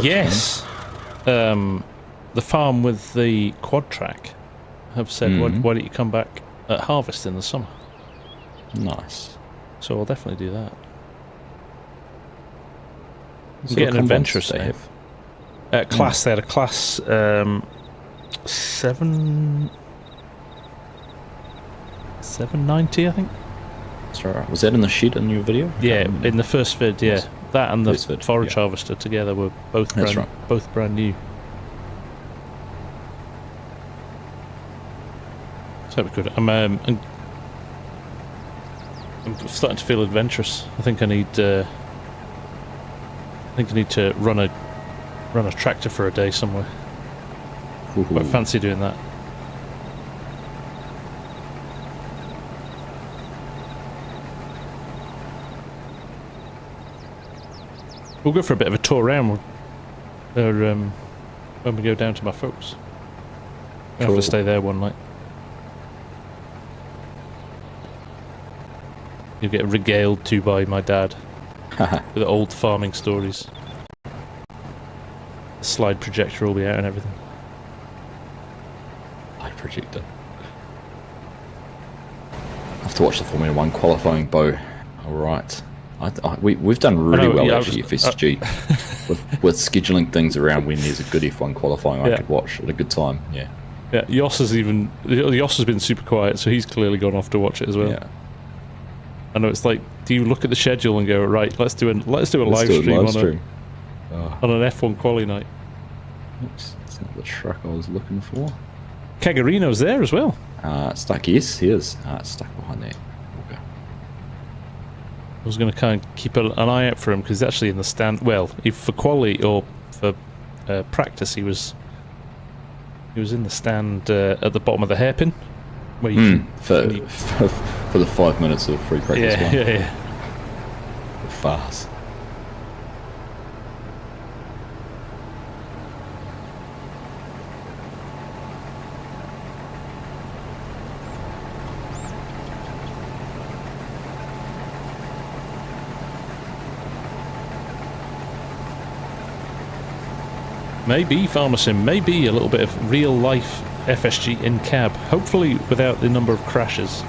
Yes. The farm with the quad track have said, why don't you come back at harvest in the summer? Nice. So I'll definitely do that. What Getting sort of adventurous combines now. do they have? Class, they had a class 790, I think. That's right. Was that in the shed in your video? Yeah, in the first vid, yeah. Nice. That and the First vid, forage yeah. harvester together were both That's brand, right. both brand new. So that'd be good. I'm starting to feel adventurous. I think I need to run a tractor for a day somewhere. Ooh. Quite fancy doing that. We'll go for a bit of a tour around when we go down to my folks. I have Cool. to stay there one night. You'll get regaled to by my dad with old farming stories. The slide projector will be out and everything. Light projector. I have to watch the Formula 1 qualifying, Bo. Alright. We've done really well yeah, actually, FSG, with scheduling things around when there's a good F1 qualifying I could watch at a good time. Yeah. Yeah, Yoss has been super quiet, so he's clearly gone off to watch it as well. Yeah. I know it's like, do you look at the schedule and go, right, let's do a live stream on an F1 quali night? Oops, that's not the truck I was looking for. Cagarino's there as well. Stuck, yes, he is. Stuck behind there. Okay. I was going to kind of keep an eye out for him because he's actually in the stand. Well, if for quali or for practice, he was in the stand at the bottom of the hairpin. Where you for the 5 minutes of free practice. yeah. Fast. Maybe FarmSim, maybe a little bit of real life FSG in cab. Hopefully without the number of crashes.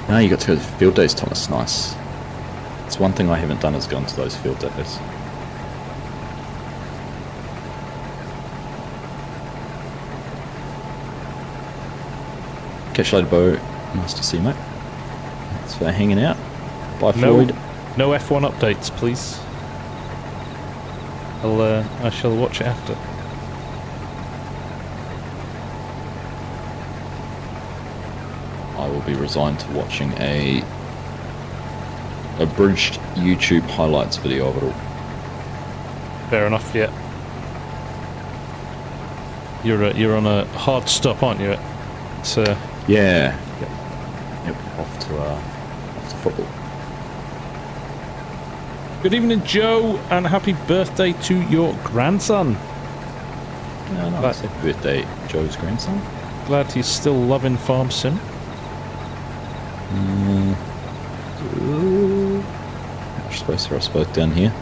Now you got to go to the field days, Thomas. Nice. It's one thing I haven't done is gone to those field days. Catch you later, Bo. Nice to see you, mate. Thanks for hanging out. Bye, Floyd. No F1 updates, please. I shall watch it after. I will be resigned to watching a abridged YouTube highlights video of it all. Fair enough, yeah. You're on a hard stop, aren't you? It's Yeah. Yep. Off to football. Good evening, Joe, and happy birthday to your grandson. Yeah, nice. Happy birthday, Joe's grandson. Glad he's still loving FarmSim. I suppose down here.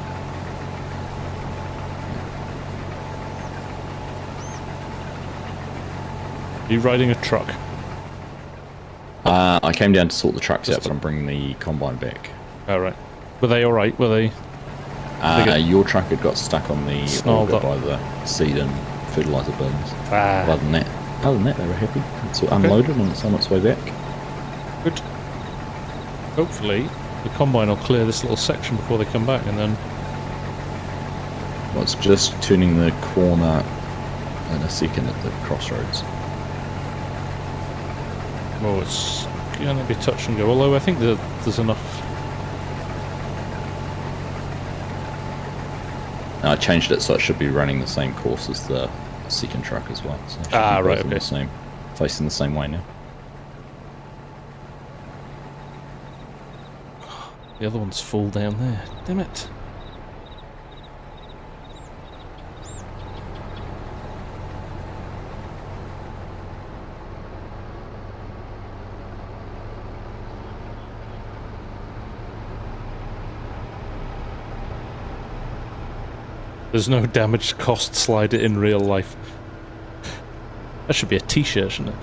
Are you riding a truck? I came down to sort the trucks out, but I'm bringing the combine back. Oh, right. Were they alright? Were they? Your truck had got stuck on the auger by the seed and fertiliser bins. Other than that, they were happy. It's all unloaded and it's on its way back. Good. Hopefully, the combine will clear this little section before they come back, and then... Well, it's just turning the corner in a second at the crossroads. Well, it's going to be touch and go, although I think that there's enough... I changed it so it should be running the same course as the second truck as well. So right, okay. Facing the same way now. The other one's full down there. Damn it. There's no damaged cost slider in real life. That should be a t-shirt, shouldn't it?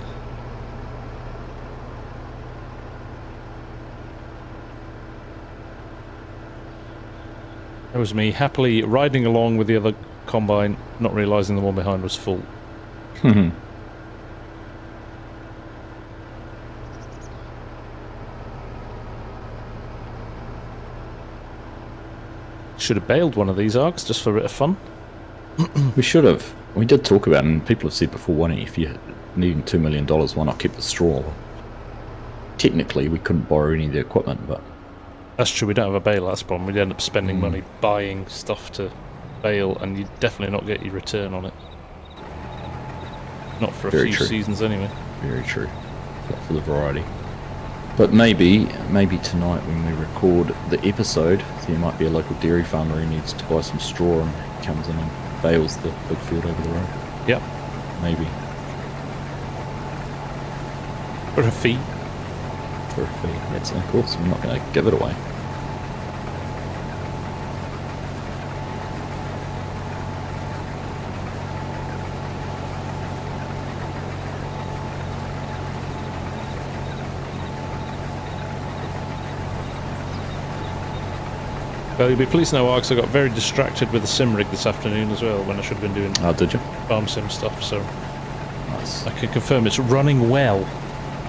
That was me happily riding along with the other combine, not realising the one behind was full. Should have bailed one of these arcs just for a bit of fun. We should have. We did talk about it, and people have said before, why don't you, if you're needing $2 million, why not keep the straw? Technically, we couldn't borrow any of the equipment, but... That's true, we don't have a bail, that's the problem. We'd end up spending money buying stuff to bail, and you'd definitely not get your return on it. Not for a few seasons anyway. Very true. Not for the variety. But maybe tonight when we record the episode, there might be a local dairy farmer who needs to buy some straw and comes in and bales the big field over the road. Yep. Maybe. For a fee. For a fee. That's of course, we're not going to give it away. Well, you'll be pleased to know, Args, I got very distracted with the sim rig this afternoon as well, when I should have been doing did you? FarmSim stuff, so nice. I can confirm it's running well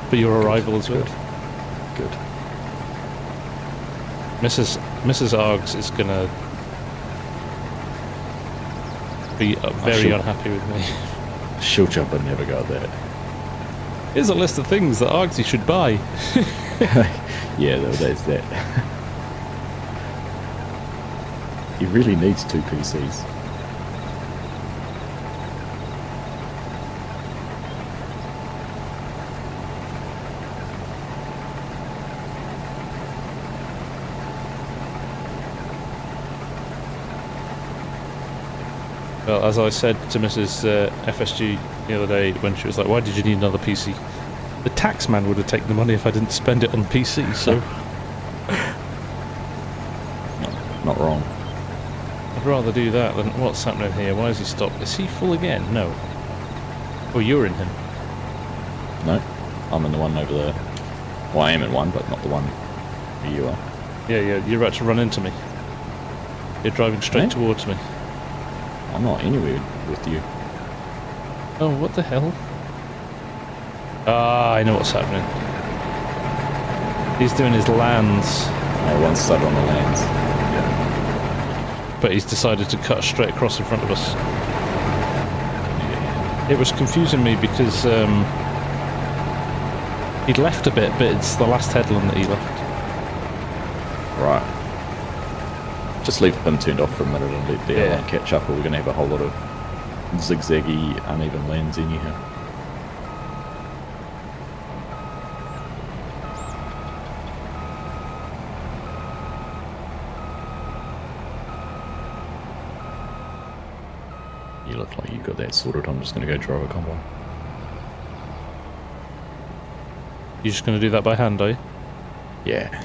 for your arrival as well. Good. Mrs. Args is going to be very unhappy with me. She'll jump and never go there. Here's a list of things that Argsy should buy. Yeah, there's that. He really needs 2 PCs. Well, as I said to Mrs. FSG the other day when she was like, why did you need another PC? The tax man would have taken the money if I didn't spend it on PC, so... Not wrong. I'd rather do that than what's happening here. Why has he stopped? Is he full again? No. Oh, you're in him. No, I'm in the one over there. Well, I am in one, but not the one where you are. Yeah, you're about to run into me. You're driving straight towards me. I'm not anywhere with you. Oh, what the hell? Ah, I know what's happening. He's doing his lands. One's stuck on the lands. But he's decided to cut straight across in front of us. It was confusing me because He'd left a bit, but it's the last headland that he left. Right. Just leave him turned off for a minute and let the Yeah. airline catch up, or we're going to have a whole lot of zigzaggy, uneven lands anyhow. You look like you got that sorted. I'm just going to go drive a convoy. You're just going to do that by hand, are you? Yeah.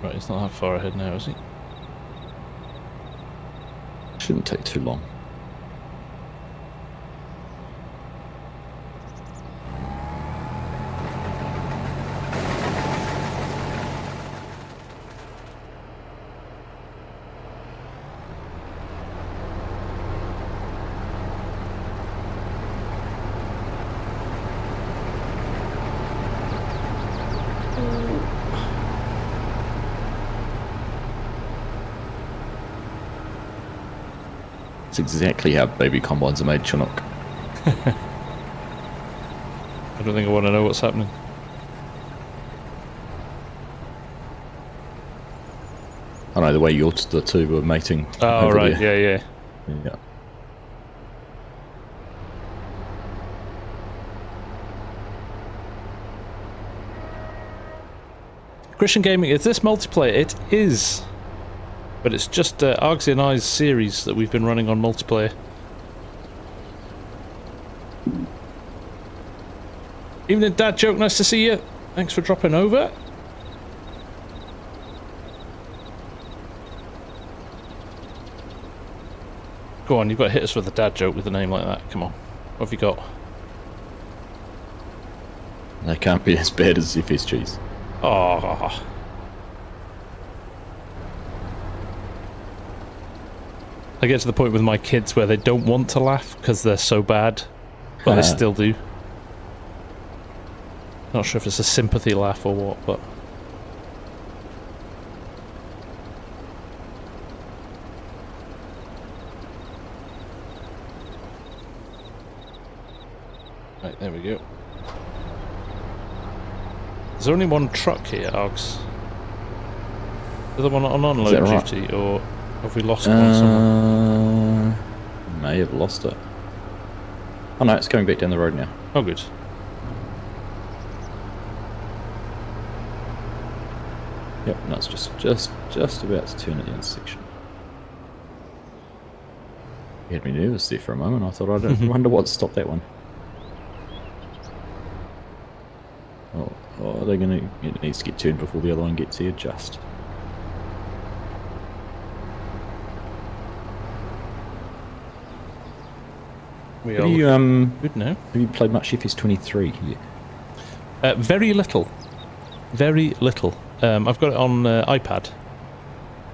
Right, he's not that far ahead now, is he? Shouldn't take too long. It's exactly how baby combines are made, Chinook. I don't think I want to know what's happening. I know the way the two were mating. Oh, over right, there. yeah. Yeah. Christian Gaming, is this multiplayer? It is. But it's just Argsy and I's series that we've been running on multiplayer. Evening, Dad Joke, nice to see you. Thanks for dropping over. Go on, you've got to hit us with a dad joke with a name like that. Come on. What have you got? They can't be as bad as FSGs. Oh. I get to the point with my kids where they don't want to laugh because they're so bad, but they still do. Not sure if it's a sympathy laugh or what, but... Right, there we go. There's only one truck here, Args. The other one on unload right? duty, or have we lost one somewhere? May have lost it. Oh no, it's going back down the road now. Oh, good. Yep, no, it's just about to turn at the intersection. You had me nervous there for a moment. I thought, I wonder what stopped that one. Oh, they're gonna. It needs to get turned before the other one gets here. Just. We Have are you good now. Have you played much FS23 yet? Very little. Very little. I've got it on iPad.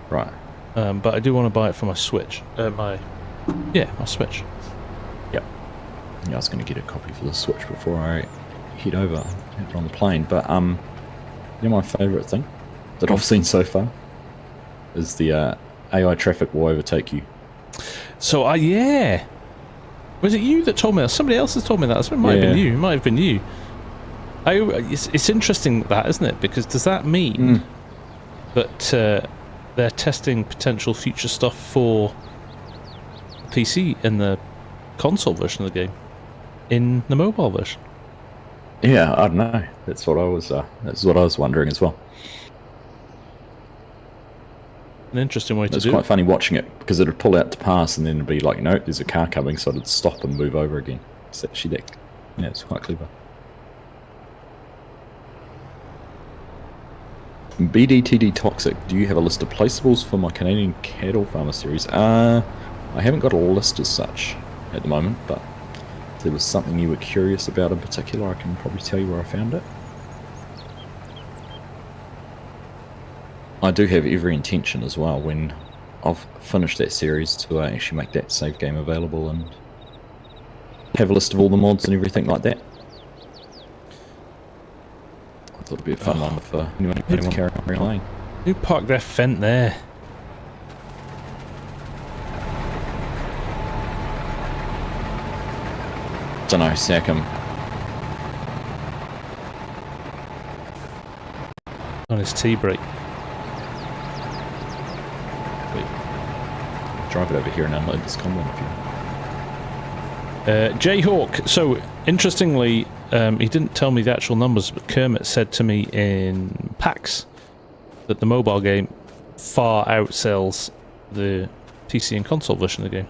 Right. But I do want to buy it for my Switch. My Switch. Yep. Yeah, I was going to get a copy for the Switch before I head over on the plane. But you know, my favourite thing that I've seen so far is the AI traffic will overtake you. So yeah. Was it you that told me that? Somebody else has told me that. It might have been you. It might have been you. It's interesting that, isn't it? Because does that mean that they're testing potential future stuff for PC in the console version of the game, in the mobile version? Yeah, I don't know. That's what I was wondering as well. An interesting way to do it. It's quite funny watching it because it'd pull out to pass and then it'd be like, no, there's a car coming, so it'd stop and move over again. It's actually that. Yeah, it's quite clever. BDTD Toxic, do you have a list of placeables for my Canadian Cattle Farmer series? I haven't got a list as such at the moment, but if there was something you were curious about in particular, I can probably tell you where I found it. I do have every intention as well, when I've finished that series, to actually make that save game available and have a list of all the mods and everything like that. I thought it'd be a fun one for anyone to carry on playing. Who parked their Fent there? Don't know, sack him. On his T-brake. Drive it over here and unload this combine if you Jayhawk. So, interestingly, he didn't tell me the actual numbers, but Kermit said to me in PAX that the mobile game far outsells the PC and console version of the game.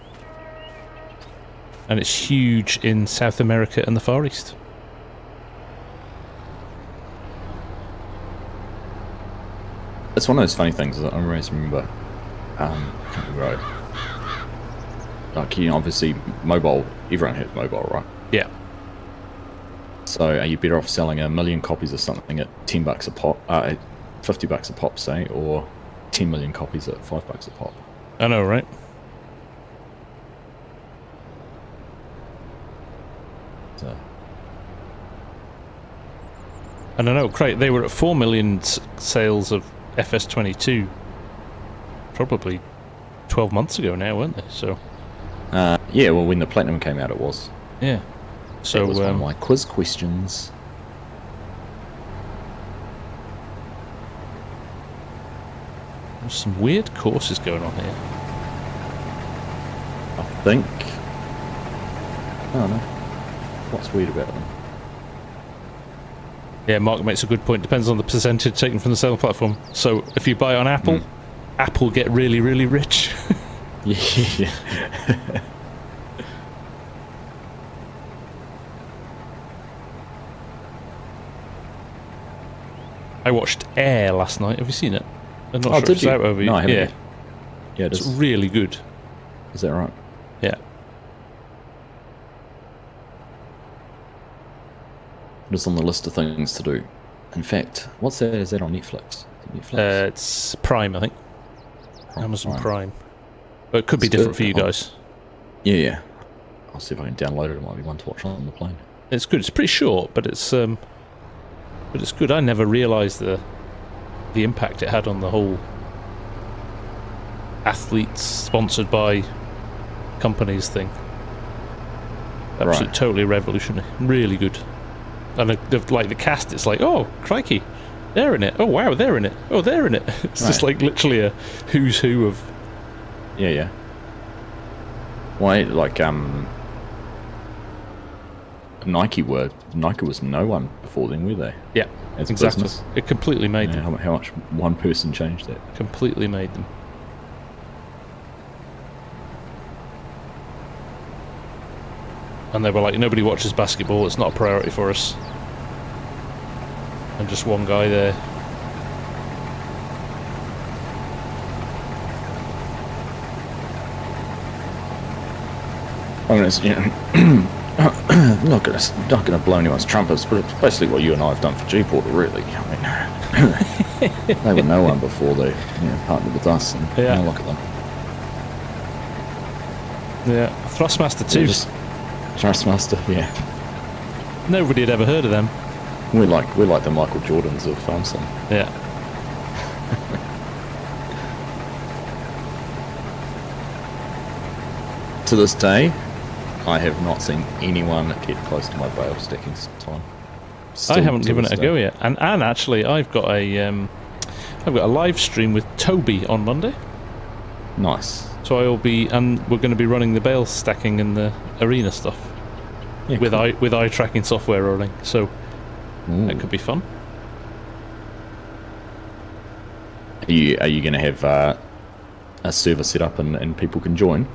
And it's huge in South America and the Far East. It's one of those funny things that I always remember. Right. Like, you know, obviously, mobile, everyone has mobile, right? Yeah. So, are you better off selling 1 million copies of something at $10 a pop, $50 a pop, say, or 10 million copies at $5 a pop? I know, right? So. And I know, they were at 4 million sales of FS22 probably 12 months ago now, weren't they? So. Yeah, well, when the Platinum came out, it was. Yeah. So that was one of my quiz questions. There's some weird courses going on here. I think. I don't know. What's weird about them? Yeah, Mark makes a good point. Depends on the percentage taken from the selling platform. So if you buy on Apple, Apple get really, really rich. Yeah. I watched Air last night. Have you seen it? I'm not sure did if it's you? out over No, I haven't yeah. yet. Yeah, It's really good. Is that right? Yeah. It's on the list of things to do. In fact, what's that? Is that on Netflix? Is it Netflix? It's Prime, I think. Amazon Prime. But it could be It's different good. for you guys. Yeah. I'll see if I can download it. It might be one to watch on the plane. It's good. It's pretty short, but it's good. I never realised the impact it had on the whole athletes sponsored by companies thing. Absolutely, Right. totally revolutionary. Really good. And like the cast, it's like, oh crikey, they're in it. Oh wow, they're in it. Oh, they're in it. It's just like literally a who's who of. Yeah. Why, like, Nike was no one before then, were they? Yeah, As a exactly. business? It completely made Yeah, them. how much one person changed that? Completely made them. And they were like, nobody watches basketball, it's not a priority for us. And just one guy there. I mean, it's, you know, I'm not gonna blow anyone's trumpets, but it's basically what you and I have done for G-Porter, really. I mean, they were no one before they partnered with us, and now look at them. Yeah, Thrustmaster 2. Thrustmaster, yeah. Nobody had ever heard of them. We're like the Michael Jordans of FarmSim. Yeah. To this day, I have not seen anyone get close to my bale stacking time. I haven't given it a go yet, and actually, I've got a live stream with Toby on Monday. Nice. So we're going to be running the bale stacking and the arena stuff with eye tracking software rolling. So that could be fun. Are you going to have a server set up and people can join?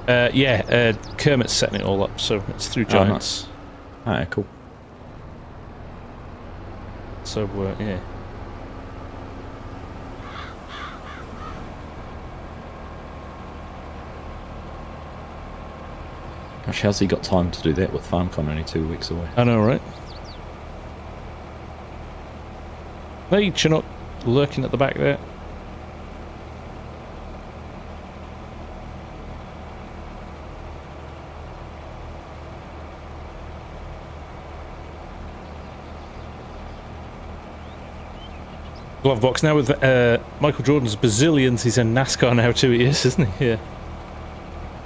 Yeah, Kermit's setting it all up, so it's through Giants. Nice. Alright, cool. So yeah. Gosh, how's he got time to do that with FarmCon only 2 weeks away? I know, right? Hey, Chinook, lurking at the back there. Glovebox now with Michael Jordan's bazillions. He's in NASCAR now too. He is, isn't he? Yeah.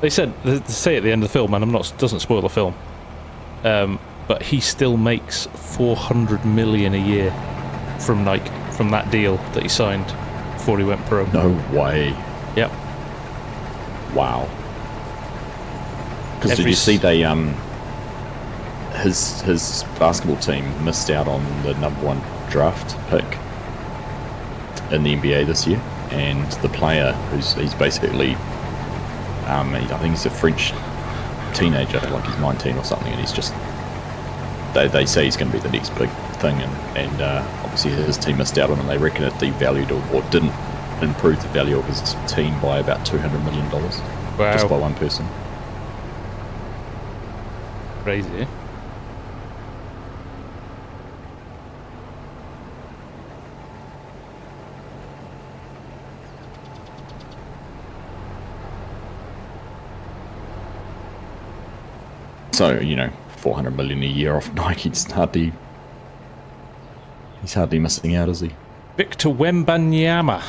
They say at the end of the film, and doesn't spoil the film. but he still makes 400 million a year from that deal that he signed before he went pro. No way. Yep. Wow. Because did you see they his basketball team missed out on the #1 draft pick in the NBA this year, and the player he's basically I think he's a French teenager, like he's 19 or something, and he's just they say he's going to be the next big thing, and obviously his team missed out on him. They reckon it devalued or didn't improve the value of his team by about $200 million. Wow. Just by one person. Crazy. So, you know, 400 million a year off Nike, he's hardly missing out, is he? Victor Wembanyama.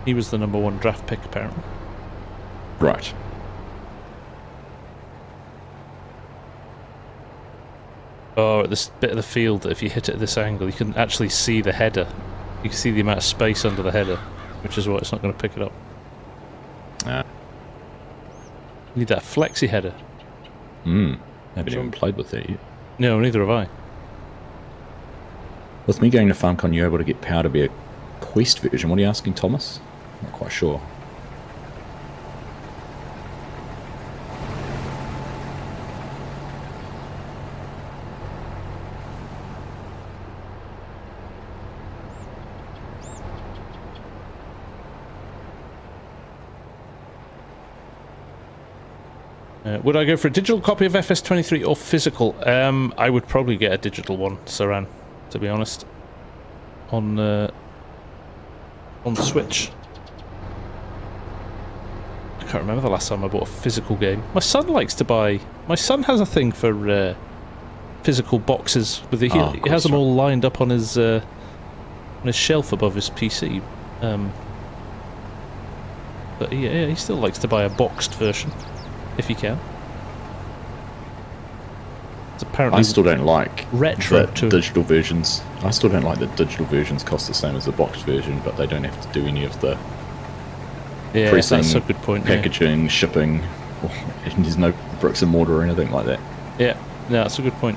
He was the #1 draft pick, apparently. Right. Oh, at this bit of the field, if you hit it at this angle, you can actually see the header. You can see the amount of space under the header, which is why it's not going to pick it up. You need that flexi header. Haven't even played with that yet. No, neither have I. With me going to FarmCon, you're able to get power to be a Quest version. What are you asking, Thomas? Not quite sure. Would I go for a digital copy of FS23 or physical? I would probably get a digital one, Saran, to be honest. On Switch. I can't remember the last time I bought a physical game. My son likes to buy... My son has a thing for physical boxes. With he has them all lined up on his shelf above his PC. But yeah, he still likes to buy a boxed version, if he can. It's apparently I still don't like retro that digital versions. I still don't like that digital versions cost the same as the boxed version, but they don't have to do any of the pressing, that's a good point, packaging, shipping. And there's no bricks and mortar or anything like that. Yeah, no, that's a good point.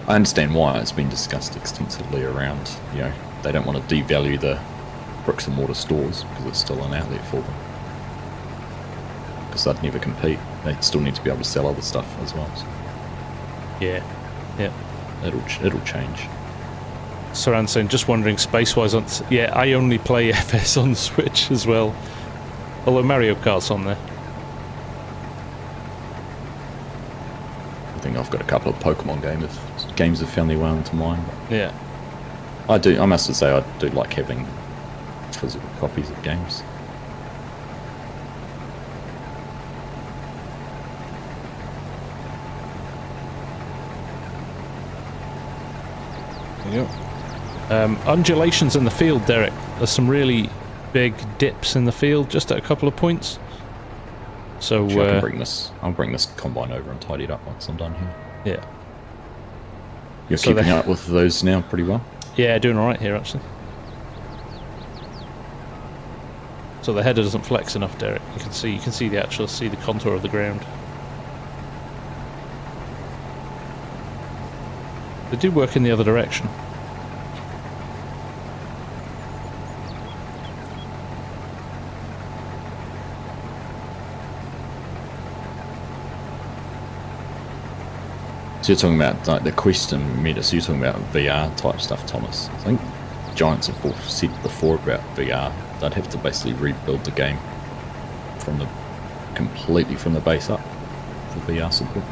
I understand why it's been discussed extensively around, you know, they don't want to devalue the bricks and mortar stores because it's still an outlet for them. Because they'd never compete. They still need to be able to sell other stuff as well. So yeah. it'll change. Saran saying, just wondering, space-wise on... Yeah, I only play FS on Switch as well. Although Mario Kart's on there. I think I've got a couple of Pokemon games that found their way into mine. Yeah. I must say, I do like having physical copies of games. Undulations in the field, Derek. There's some really big dips in the field, just at a couple of points. So I'll bring this combine over and tidy it up once I'm done here. Yeah. You're keeping up with those now pretty well? Yeah, doing alright here actually. So the header doesn't flex enough, Derek. You can see the contour of the ground. They do work in the other direction. So you're talking about like the Quest and Meta, so you're talking about VR type stuff, Thomas. I think Giants have said before about VR, they'd have to basically rebuild the game completely from the base up for VR support.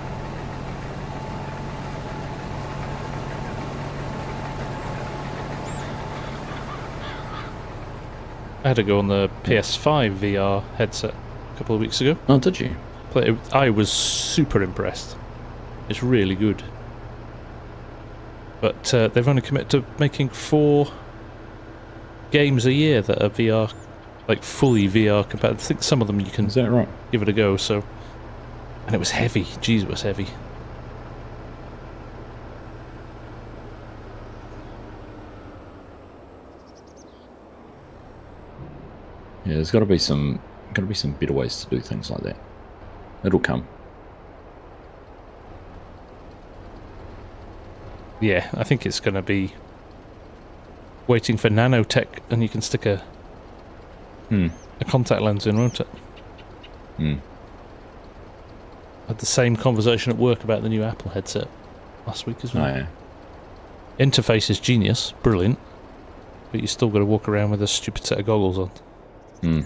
I had to go on the PS5 VR headset a couple of weeks ago. Oh, did you? I was super impressed. It's really good. But they've only committed to making 4 games a year that are VR, like fully VR compatible. I think some of them you can Is that right? give it a go. So And it was heavy. Jeez, it was heavy. Yeah, there's got to be some better ways to do things like that. It'll come. Yeah, I think it's going to be waiting for nanotech, and you can stick a contact lens in, won't it? Hmm. Had the same conversation at work about the new Apple headset last week as well. Oh, yeah. Interface is genius, brilliant, but you still got to walk around with a stupid set of goggles on. Hmm.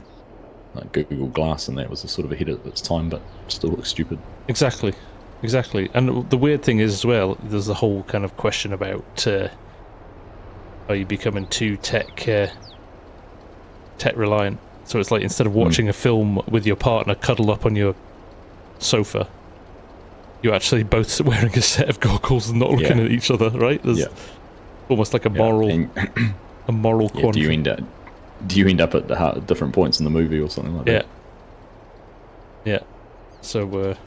Like Google Glass, and that was a sort of a hit at its time, but still looks stupid. Exactly. And the weird thing is as well, there's the whole kind of question about are you becoming too tech reliant? So it's like instead of watching a film with your partner cuddled up on your sofa, you're actually both wearing a set of goggles and not looking at each other, right? There's almost like a moral quandary. Do you end up at different points in the movie or something like that? Yeah. So there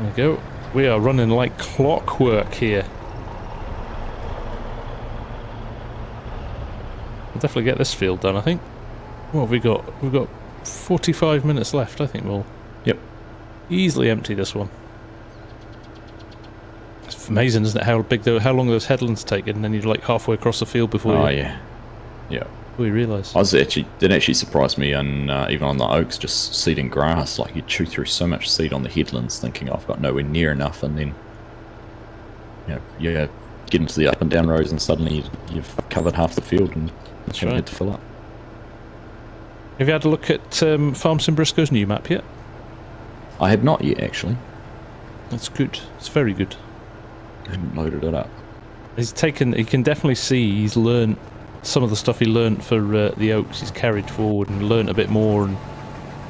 we go. We are running like clockwork here. We'll definitely get this field done, I think. What have we got? We've got 45 minutes left. I think we'll easily empty this one. It's amazing, isn't it? How long those headlands take, and then you're like halfway across the field before we realise. Didn't actually surprise me, and even on the oaks, just seeding grass, like you chew through so much seed on the headlands, thinking I've got nowhere near enough, and then you get into the up and down rows, and suddenly you've covered half the field, and you had to fill up. Have you had a look at FarmSim Briscoe's new map yet? I have not yet, actually. That's good. It's very good. I haven't loaded it up. You can definitely see he's learned some of the stuff he learned for the Oaks. He's carried forward and learned a bit more. And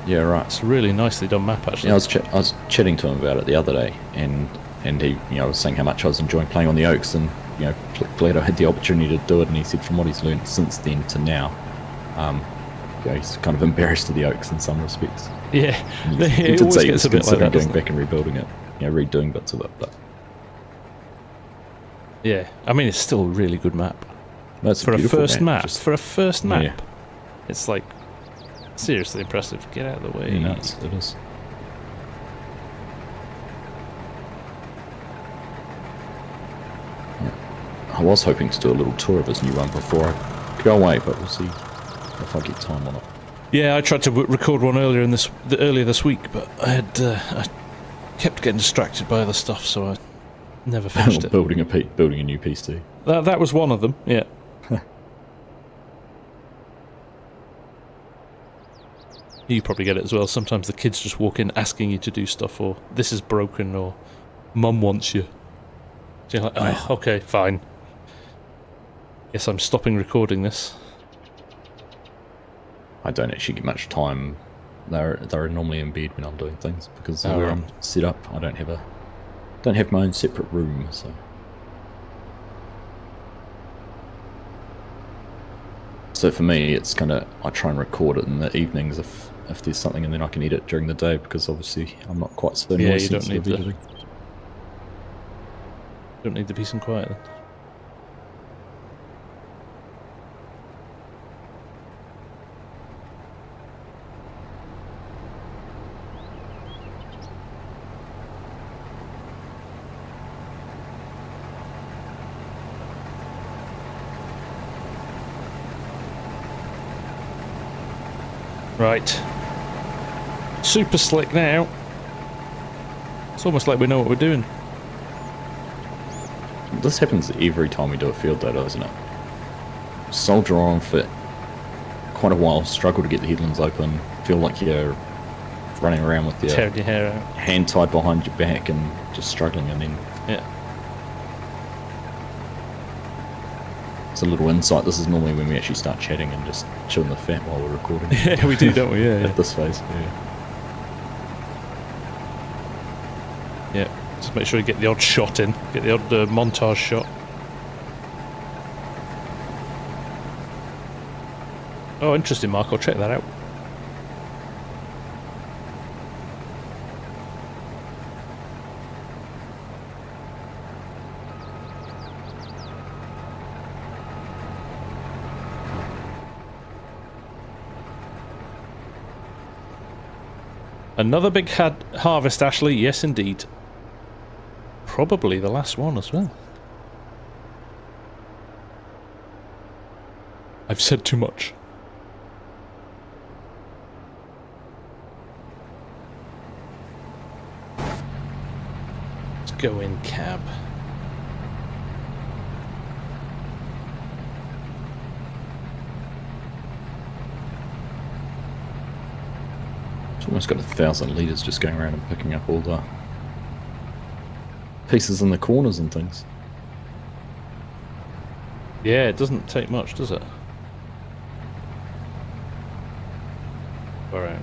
yeah, right. It's a really nicely done map, actually. Yeah, I was chatting to him about it the other day, and he, was saying how much I was enjoying playing on the Oaks, and glad I had the opportunity to do it. And he said from what he's learned since then to now, he's kind of embarrassed of the Oaks in some respects. Yeah, he did say he was considering going back and rebuilding it, redoing bits of it, but. Yeah, I mean, it's still a really good map. That's for a first map. For a first map, it's like seriously impressive. Get out of the way. Yeah, it is. Yeah. I was hoping to do a little tour of his new one before I go away, but we'll see if I get time on it. Yeah, I tried to record one earlier this week, but I kept getting distracted by other stuff, so I never finished it. Building a new piece too. That was one of them. Yeah. You probably get it as well. Sometimes the kids just walk in asking you to do stuff, or this is broken, or mum wants you. So you're like, oh, okay, fine. Guess I'm stopping recording this. I don't actually get much time. They're normally in bed when I'm doing things because of where I'm set up. I don't have my own separate room, so. So for me, it's kind of, I try and record it in the evenings if there's something, and then I can edit during the day, because obviously I'm not quite so noise sensitive. Don't need the peace and quiet then. Right. Super slick now. It's almost like we know what we're doing. This happens every time we do a field day, doesn't it? Soldier on for quite a while, struggle to get the headlands open, feel like you're running around with your hair out, hand tied behind your back and just struggling, and then... Yeah. It's a little insight. This is normally when we actually start chatting and just chewing the fat while we're recording. Yeah, we do, don't we? Yeah. At this phase, yeah. Yeah, just make sure you get the odd shot in, get the odd montage shot. Oh, interesting, Mark. I'll check that out. Another big harvest, Ashley. Yes, indeed. Probably the last one as well. I've said too much. Let's go in cab. It's almost got 1,000 litres just going around and picking up all the pieces in the corners and things. Yeah, it doesn't take much, does it? All right.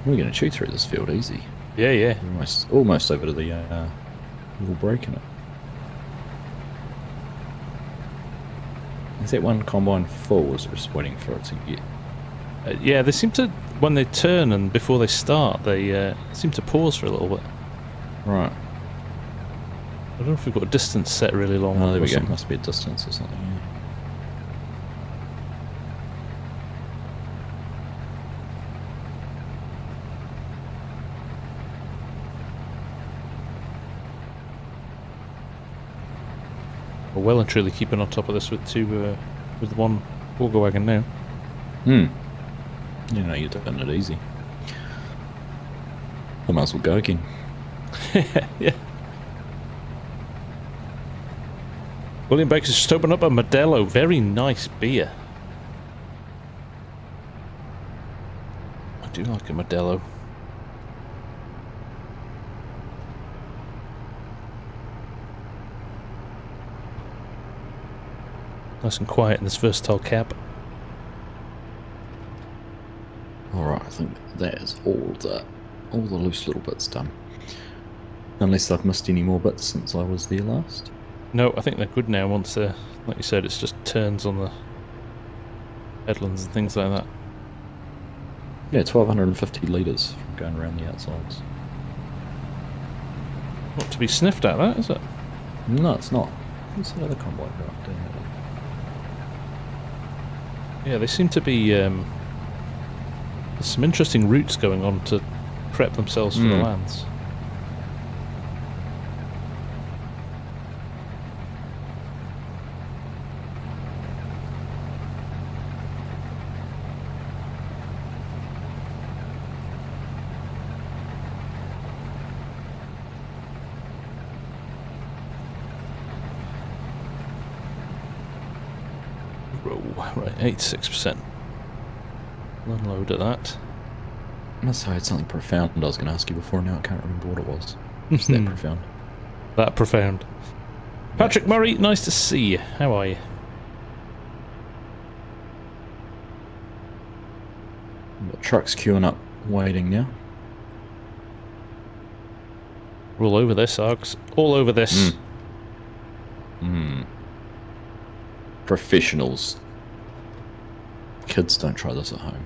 We're going to chew through this field easy. Yeah, yeah. Almost over to the little break in it. Is that one combine full, or is it just waiting for it to get? Yeah, they seem to, when they turn and before they start, they seem to pause for a little bit. Right. I don't know if we've got a distance set really long. Oh, there we go. Must be a distance or something. Yeah. We're well and truly keeping on top of this with with one auger wagon now. You know, you're doing it easy. I might as well go again. Yeah. William Baker's just opened up a Modelo. Very nice beer. I do like a Modelo. Nice and quiet in this versatile cab. Alright, I think that is all the loose little bits done. Unless I've missed any more bits since I was there last. No, I think they're good now once like you said, it's just turns on the headlands and things like that. Yeah, 1,250 litres from going around the outsides. Not to be sniffed at, that, is it? No, it's not. What's the other combine right down there? Yeah, they seem to be... there's some interesting routes going on to prep themselves for the lands. Right, 86%. Unload at that. I must have had something profound I was going to ask you before now. I can't remember what it was. It's that profound. That profound. Patrick Murray, nice to see you. How are you? Got trucks queuing up, waiting now. We're all over this, Args. All over this. Professionals. Kids don't try this at home.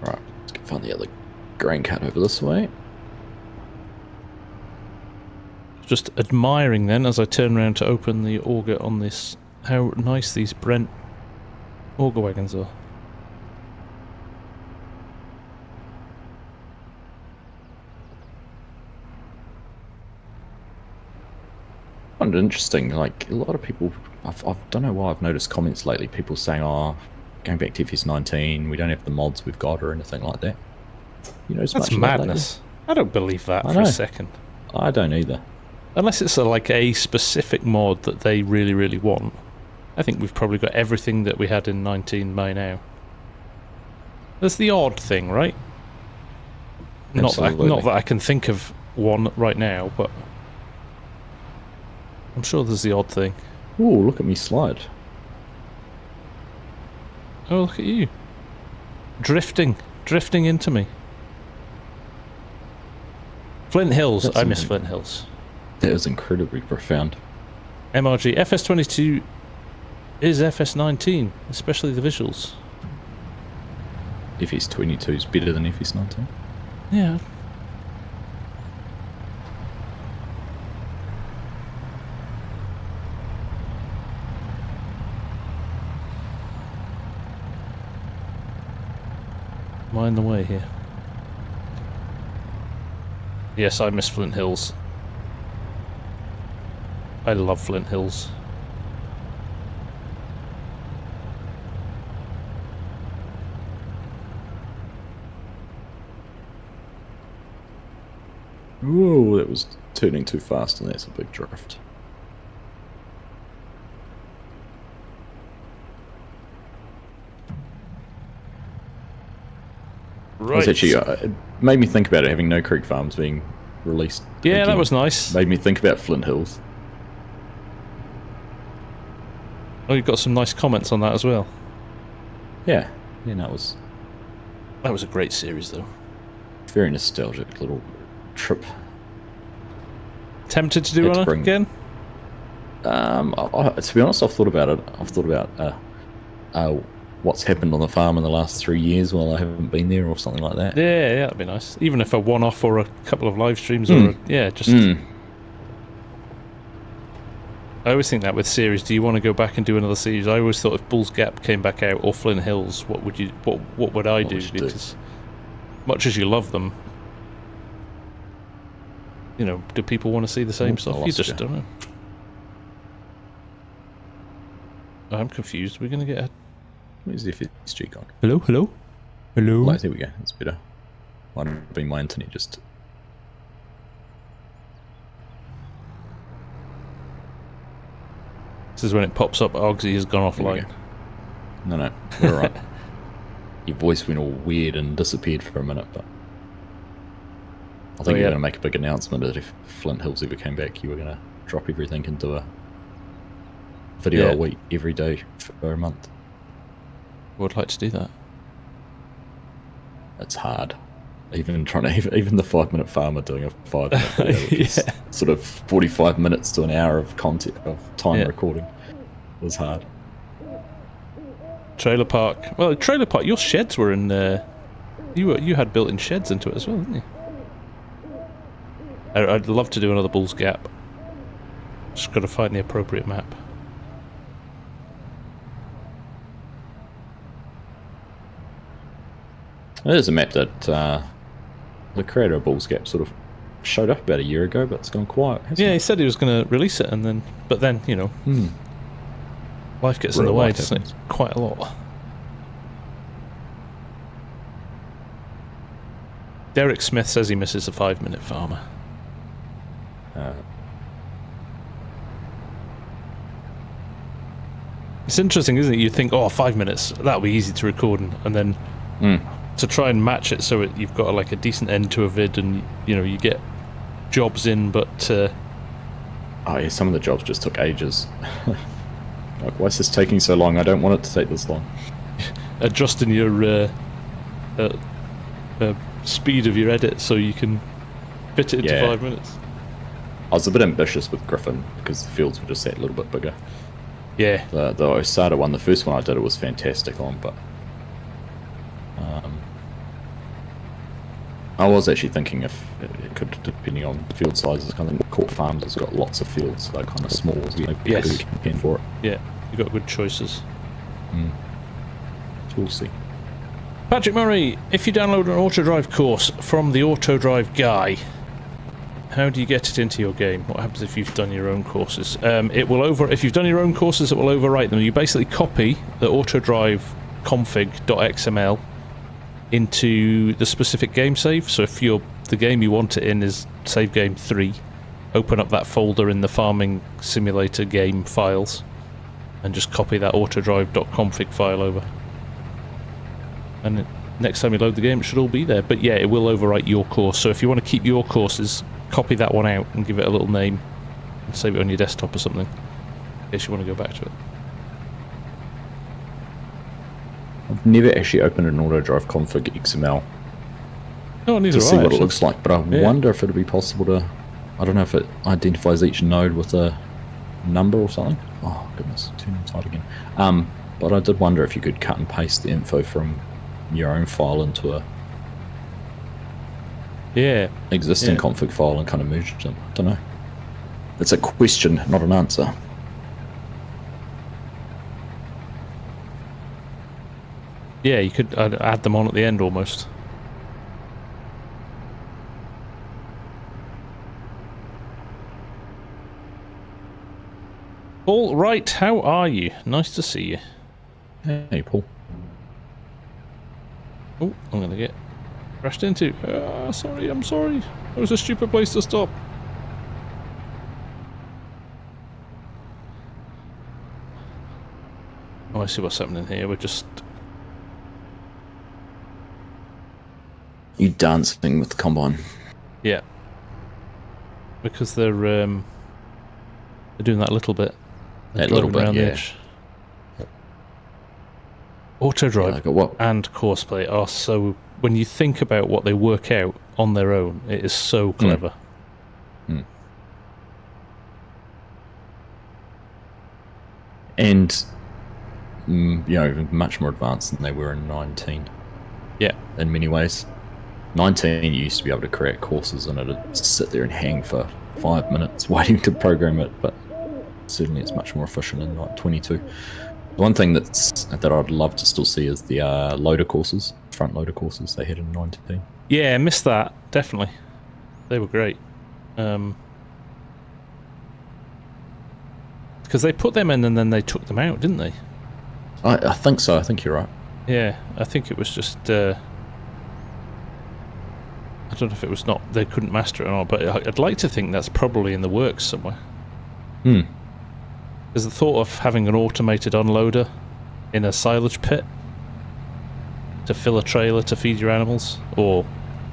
Right, let's go find the other grain cart over this way. Just admiring then as I turn around to open the auger on this, how nice these Brent auger wagons are. Kind of interesting, like a lot of people, I don't know why I've noticed comments lately, people saying, oh, going back to FS19, we don't have the mods we've got or anything like that. You know, that's madness. I don't believe that for a second. I don't either. Unless it's like a specific mod that they really, really want. I think we've probably got everything that we had in 19 by now. There's the odd thing, right? Not that I can think of one right now, but I'm sure there's the odd thing. Oh, look at me slide. Oh, look at you. Drifting into me. Flint Hills. I miss Flint Hills. That was incredibly profound. MRG. FS22 is FS19, especially the visuals. FS22 is better than FS19? Yeah. Am I in the way here? Yes, I miss Flint Hills. I love Flint Hills. Whoa, that was turning too fast, and that's a big drift. Right. It was actually, it made me think about it, having No Creek Farms being released. Yeah, again. that was nice. Made me think about Flint Hills. Oh, you got some nice comments on that as well. Yeah, that was a great series, though. very nostalgic little trip. Tempted to do one again? To be honest, I've thought about it. I've thought about what's happened on the farm in the last 3 years while I haven't been there, or something like that. Yeah, that'd be nice. Even if a one-off or a couple of live streams, or just. I always think that with series. Do you want to go back and do another series? I always thought if Bull's Gap came back out or Flint Hills, what would I do? Because much as you love them, you know, do people want to see the same stuff? You just don't know. I'm confused. We're gonna get a. Where's the FSG gone? Hello. Oh, there we go. That's better. Might have been my internet just. This is when it pops up. Ogsy has gone offline. No, we're alright. Your voice went all weird and disappeared for a minute, but I think you're going to make a big announcement that if Flint Hills ever came back, you were going to drop everything and do a video a week, every day for a month. I would like to do that. It's hard. Even the 5-minute farmer doing a 5-minute video, sort of 45 minutes to an hour of content of time recording, was hard. Trailer park. Well, trailer park. Your sheds were in. You had built-in sheds into it as well, didn't you? I'd love to do another Bull's Gap. Just got to find the appropriate map. There's a map that the creator of Bull's Gap sort of showed up about a year ago, but it's gone quiet. Yeah, he said he was going to release it, but then you know, life gets in the way, doesn't it? Quite a lot. Derek Smith says he misses a 5-minute farmer. It's interesting, isn't it? You think, 5 minutes, that'll be easy to record, and then to try and match it so you've got like a decent end to a vid, and you know you get jobs in, but some of the jobs just took ages. Like, why is this taking so long? I don't want it to take this long. Adjusting your speed of your edit so you can fit it into 5 minutes. I was a bit ambitious with Griffin because the fields were just set a little bit bigger. Yeah. The Osada one, the first one I did, it was fantastic on, but I was actually thinking if it could, depending on field sizes, kind of Court Farms has got lots of fields, so they're kind of small, so you know, be a good campaign for it. Yeah, you've got good choices. So we'll see. Patrick Murray, if you download an Autodrive course from the Autodrive guy, how do you get it into your game? What happens if you've done your own courses? If you've done your own courses, it will overwrite them. You basically copy the Autodrive config.xml into the specific game save. So if the game you want it in is save game 3, open up that folder in the Farming Simulator game files and just copy that autodrive.config file over. And next time you load the game, it should all be there. But yeah, it will overwrite your course. So if you want to keep your courses, copy that one out and give it a little name and save it on your desktop or something in case you want to go back to it. I've never actually opened an Autodrive config XML to see what it looks like, but I wonder if it'll be possible to. I don't know if it identifies each node with a number or something. Oh goodness, turn inside again. But I did wonder if you could cut and paste the info from your own file into a existing config file and kind of merge them. I don't know. It's a question, not an answer. Yeah, you could add them on at the end almost. All right, how are you? Nice to see you. Hey, Paul. Oh, I'm gonna get crashed into. Sorry, I'm sorry. It was a stupid place to stop. Oh, I see what's happening here. We're just... You dancing with the combine? Yeah. Because they're doing that little bit. That little bit, yeah. Auto drive what? and courseplay are so... When you think about what they work out on their own, it is so clever. And, you know, much more advanced than they were in 19. Yeah. In many ways. 19, you used to be able to create courses and it'd sit there and hang for 5 minutes waiting to program it, but certainly it's much more efficient in like 22. The one thing that I'd love to still see is the loader courses, front loader courses they had in 19. Yeah, I missed that, definitely. They were great. Because they put them in and then they took them out, didn't they? I think so, I think you're right. Yeah, I think it was just... I don't know if it was not... They couldn't master it or not, but I'd like to think that's probably in the works somewhere. There's the thought of having an automated unloader in a silage pit to fill a trailer to feed your animals, or,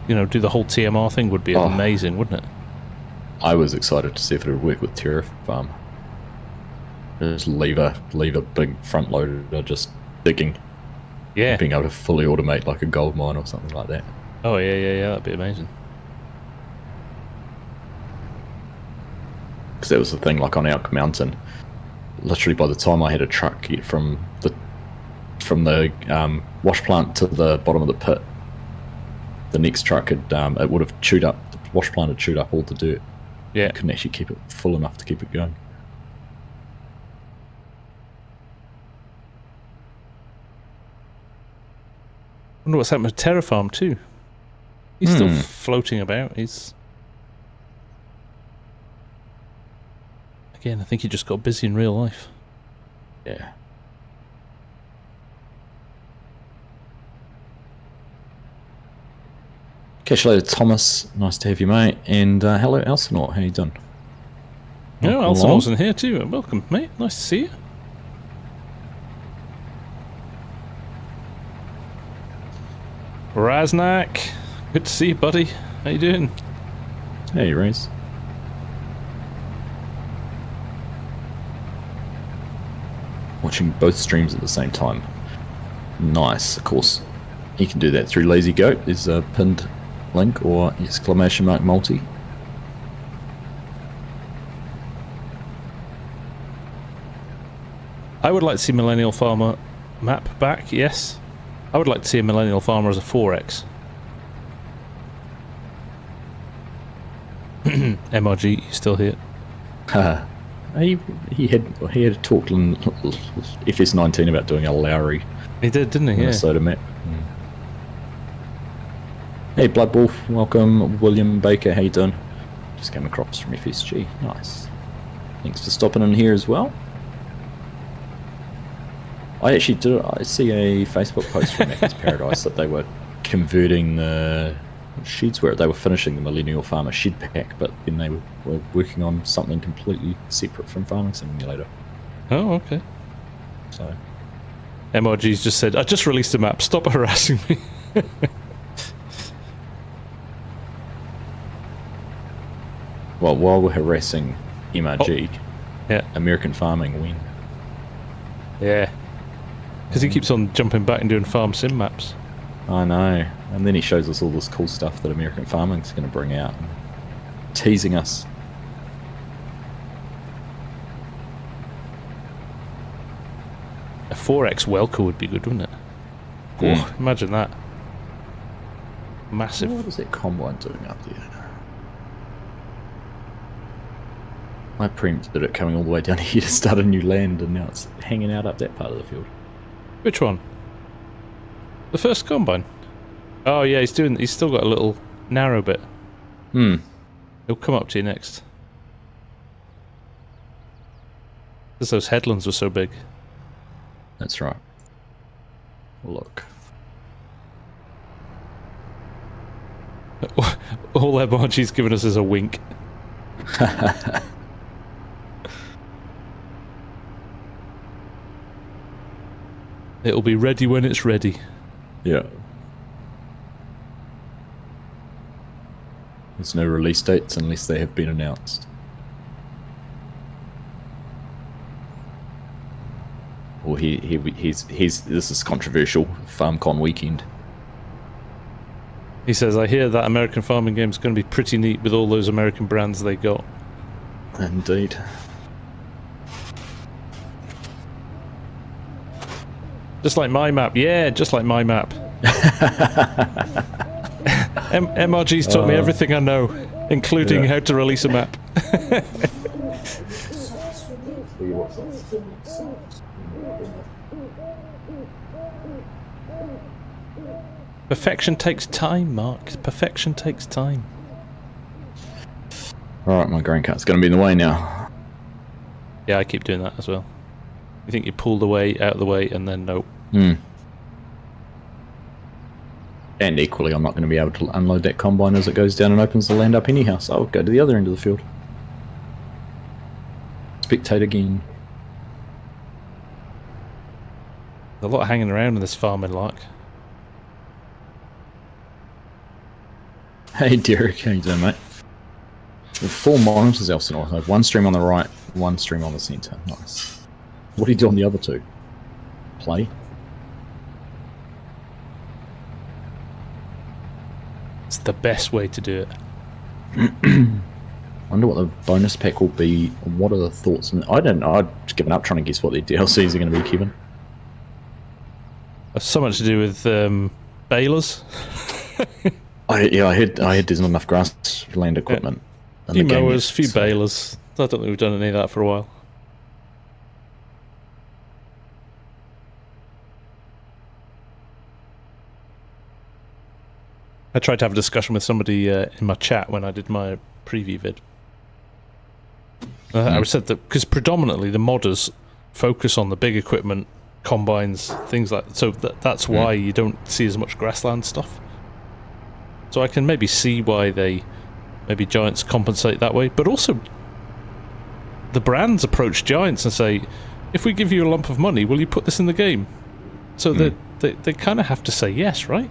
you know, do the whole TMR thing would be amazing, wouldn't it? I was excited to see if it would work with Terrafarm. Just leave a big front loader just digging. Yeah. Being able to fully automate like a gold mine or something like that. Oh, yeah, that'd be amazing. Because that was the thing, like on Elk Mountain, literally by the time I had a truck get from the wash plant to the bottom of the pit, the next truck had it would have chewed up, the wash plant had chewed up all the dirt. Yeah. You couldn't actually keep it full enough to keep it going. I wonder what's happened with Terrafarm too. He's still floating about. He's... Again, I think he just got busy in real life. Yeah. Catch you later, Thomas. Nice to have you, mate. And hello, Elsinore. How you doing? Yeah, Elsinore's in here too. Welcome, mate. Nice to see you. Raznak, good to see you, buddy. How you doing? Hey, Raz. Watching both streams at the same time. Nice, of course. You can do that through Lazy Goat. There's a pinned link or !multi. I would like to see Millennial Farmer map back, yes. I would like to see a Millennial Farmer as a 4X. MRG, you still here? He had talked in FS19 about doing a Lowry. He did, didn't he? Yeah. Minnesota map. Hey, Blood Wolf, welcome. William Baker, how you doing? Just came across from FSG. Nice. Thanks for stopping in here as well. I see a Facebook post from Mac's Paradise that they were converting the sheds where they were finishing the Millennial Farmer shed pack, but then they were working on something completely separate from Farming Simulator. Oh, okay. So MRG's just said, I just released a map, stop harassing me. Well, while we're harassing MRG, yeah, American Farming win. Yeah. Because he keeps on jumping back and doing FarmSim maps. I know. And then he shows us all this cool stuff that American Farming's going to bring out. Teasing us. A 4X Welker would be good, wouldn't it? Oh, imagine that. Massive. What is that combine doing up there? My preem did it coming all the way down here to start a new land, and now it's hanging out up that part of the field. Which one? The first combine. Oh yeah, he's still got a little narrow bit. Hmm. He'll come up to you next. Because those headlands were so big. That's right. Look. All MRG's given us is a wink. It'll be ready when it's ready. Yeah. There's no release dates unless they have been announced. Well, he's this is controversial. FarmCon weekend. He says, I hear that American farming game's going to be pretty neat with all those American brands they got. Indeed. Just like my map. Yeah, just like my map. MRG's taught me everything I know, including how to release a map. Perfection takes time, Mark. Perfection takes time. Alright, my grain cart's going to be in the way now. Yeah, I keep doing that as well. You think you pull the way, out of the way, and then nope. Hmm. And equally, I'm not going to be able to unload that combine as it goes down and opens the land up anyhow, so I'll go to the other end of the field. Spectate again. There's a lot hanging around in this farming lark. Hey Derek, how you doing, mate? With 4 monitors, Elsinore. I have 1 stream on the right, 1 stream on the centre. Nice. What do you do on the other 2? Play? It's the best way to do it. Wonder what the bonus pack will be. What are the thoughts? I don't know. I've given up trying to guess what the DLCs are going to be, Kevin. It's so much to do with balers. I heard there's not enough grassland equipment. A few mowers, a few balers. I don't think we've done any of that for a while. I tried to have a discussion with somebody in my chat when I did my preview vid. I said that because predominantly the modders focus on the big equipment, combines, things like that. So that's why you don't see as much grassland stuff. So I can maybe see why maybe Giants compensate that way, but also the brands approach Giants and say, if we give you a lump of money, will you put this in the game? So they kind of have to say yes, right?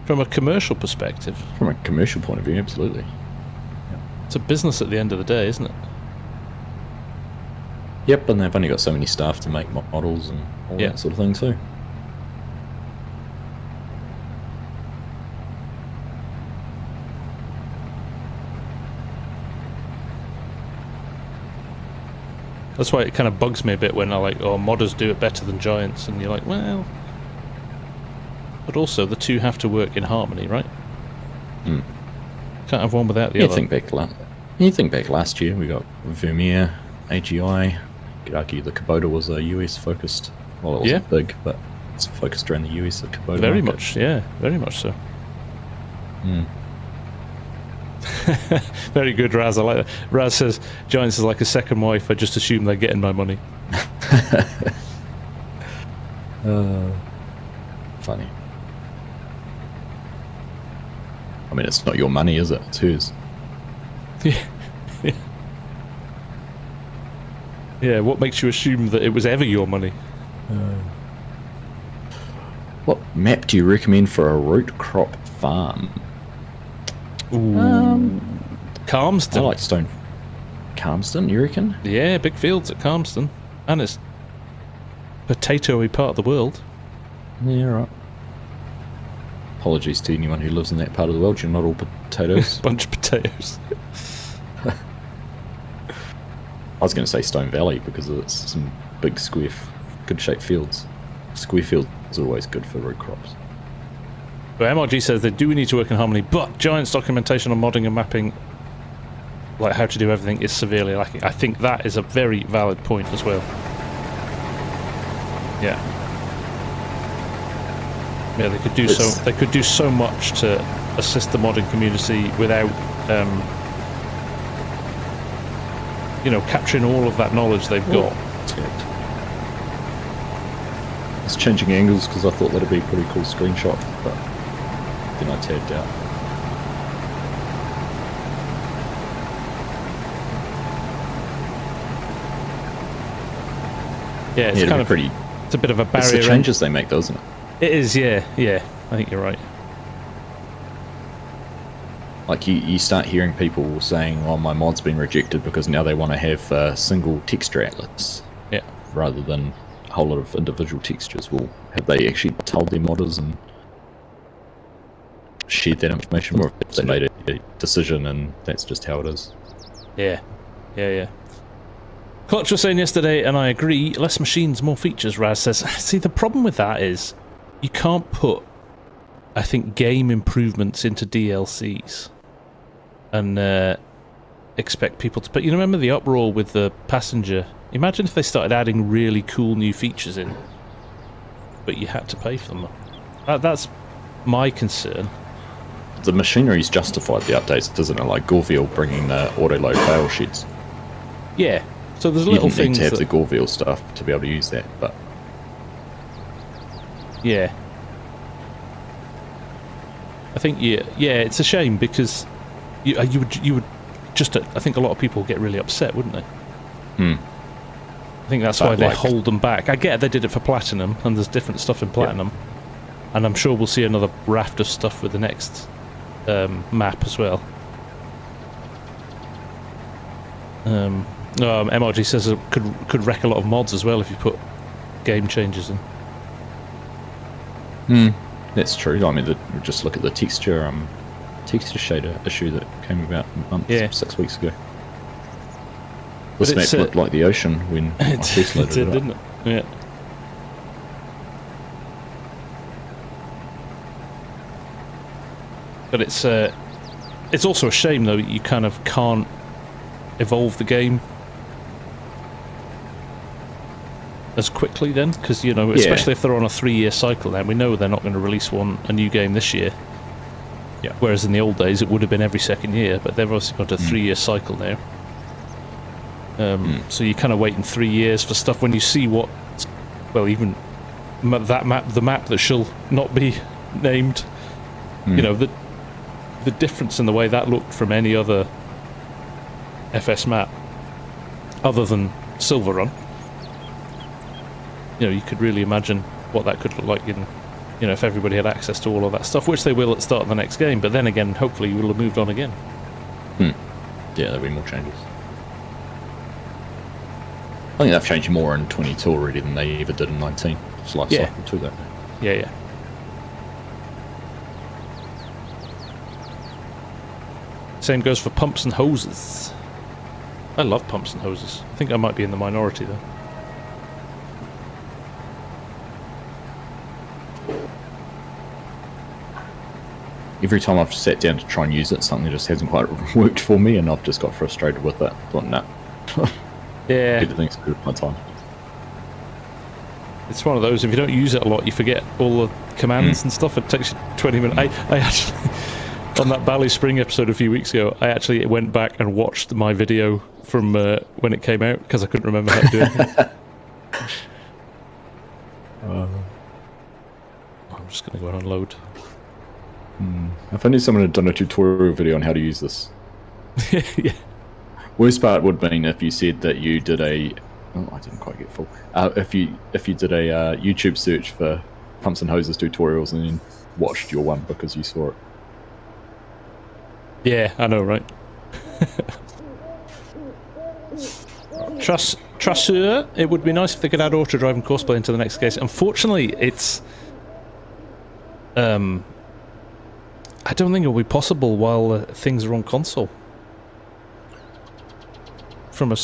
From a commercial perspective. From a commercial point of view, absolutely. It's a business at the end of the day, isn't it? Yep, and they've only got so many staff to make models and all that sort of thing too. That's why it kind of bugs me a bit when I like, oh, modders do it better than Giants, and you're like, well, but also the two have to work in harmony, right? Can't have one without the other. You think back last year, we got Vermeer, AGI. You could argue the Kubota was a US focused. Well, it wasn't big, but it's focused around the US. The Kubota very market. much, yeah, very much so. Very good, Raz. I like that. Raz says Giants is like a second wife. I just assume they're getting my money. Funny. I mean, it's not your money, is it? It's hers. Yeah. What makes you assume that it was ever your money? What map do you recommend for a root crop farm? Calmston. I like Stone. Calmston, you reckon? Yeah, big fields at Calmston. And it's potato-y part of the world. Yeah, right. Apologies to anyone who lives in that part of the world. You're not all potatoes. Bunch of potatoes. I was going to say Stone Valley because it's some big square, good-shaped fields. Square fields are always good for root crops. But MRG says they do need to work in harmony, but Giants' documentation on modding and mapping, like how to do everything, is severely lacking. I think that is a very valid point as well. Yeah. Yeah, they could do They could do so much to assist the modding community without, you know, capturing all of that knowledge they've got. It's changing angles because I thought that'd be a pretty cool screenshot, but then I tabbed out. Yeah, it's kind of pretty. It's a bit of a barrier. It's the changes they make, though, isn't it? It is, yeah. I think you're right. Like you start hearing people saying, "Oh, my mod's been rejected because now they want to have a single texture atlas." Yeah. Rather than a whole lot of individual textures. Well, have they actually told their modders and shared that information, or if they made a decision and that's just how it is? Yeah. Clutch was saying yesterday, and I agree, less machines, more features, Raz says. See, the problem with that is you can't put, I think, game improvements into DLCs and expect people to... But you remember the uproar with the passenger? Imagine if they started adding really cool new features in, but you had to pay for them. That's my concern. The machinery's justified the updates, doesn't it? Like Goreville bringing the auto-load fail sheets. Yeah. So there's little things you need to have the Goreville stuff to be able to use that, but... Yeah. I think, yeah, it's a shame because you would just... I think a lot of people get really upset, wouldn't they? I think that's why they hold them back. I get they did it for Platinum, and there's different stuff in Platinum. And I'm sure we'll see another raft of stuff with the next map as well. MRG says it could wreck a lot of mods as well if you put game changes in. That's true. I mean, just look at the texture shader issue that came about 6 weeks ago. This map looked like the ocean when I first loaded it up. Didn't it? Yeah. But it's also a shame though that you kind of can't evolve the game as quickly then, because you know, especially if they're on a 3-year cycle now, we know they're not going to release a new game this year. Yeah. Whereas in the old days it would have been every second year, but they've obviously got a 3-year cycle now. So you're kind of waiting 3 years for stuff when you see what, well, even that map, the map that shall not be named, you know, the difference in the way that looked from any other FS map other than Silver Run. You know, you could really imagine what that could look like in, you know, if everybody had access to all of that stuff, which they will at the start of the next game, but then again, hopefully we'll have moved on again. Yeah, there'll be more changes. I think they've changed more in 22 already than they ever did in 19. It's life cycle to that. Yeah. Same goes for pumps and hoses. I love pumps and hoses. I think I might be in the minority though. Every time I've sat down to try and use it, something just hasn't quite worked for me, and I've just got frustrated with it. Thought, nah. Yeah. Better things to do with my time. It's one of those, if you don't use it a lot, you forget all the commands and stuff. It takes you 20 minutes. I actually, on that Bally Spring episode a few weeks ago, I actually went back and watched my video from when it came out, because I couldn't remember how to do it. I'm just going to go and unload. If only someone had done a tutorial video on how to use this. Yeah. Worst part would have been if you said that you did a... Oh, I didn't quite get full. If you did a YouTube search for pumps and hoses tutorials and then watched your one because you saw it. Yeah, I know, right? Trasseur, it would be nice if they could add auto drive and courseplay into the next case. Unfortunately, it's... I don't think it'll be possible while things are on console. From a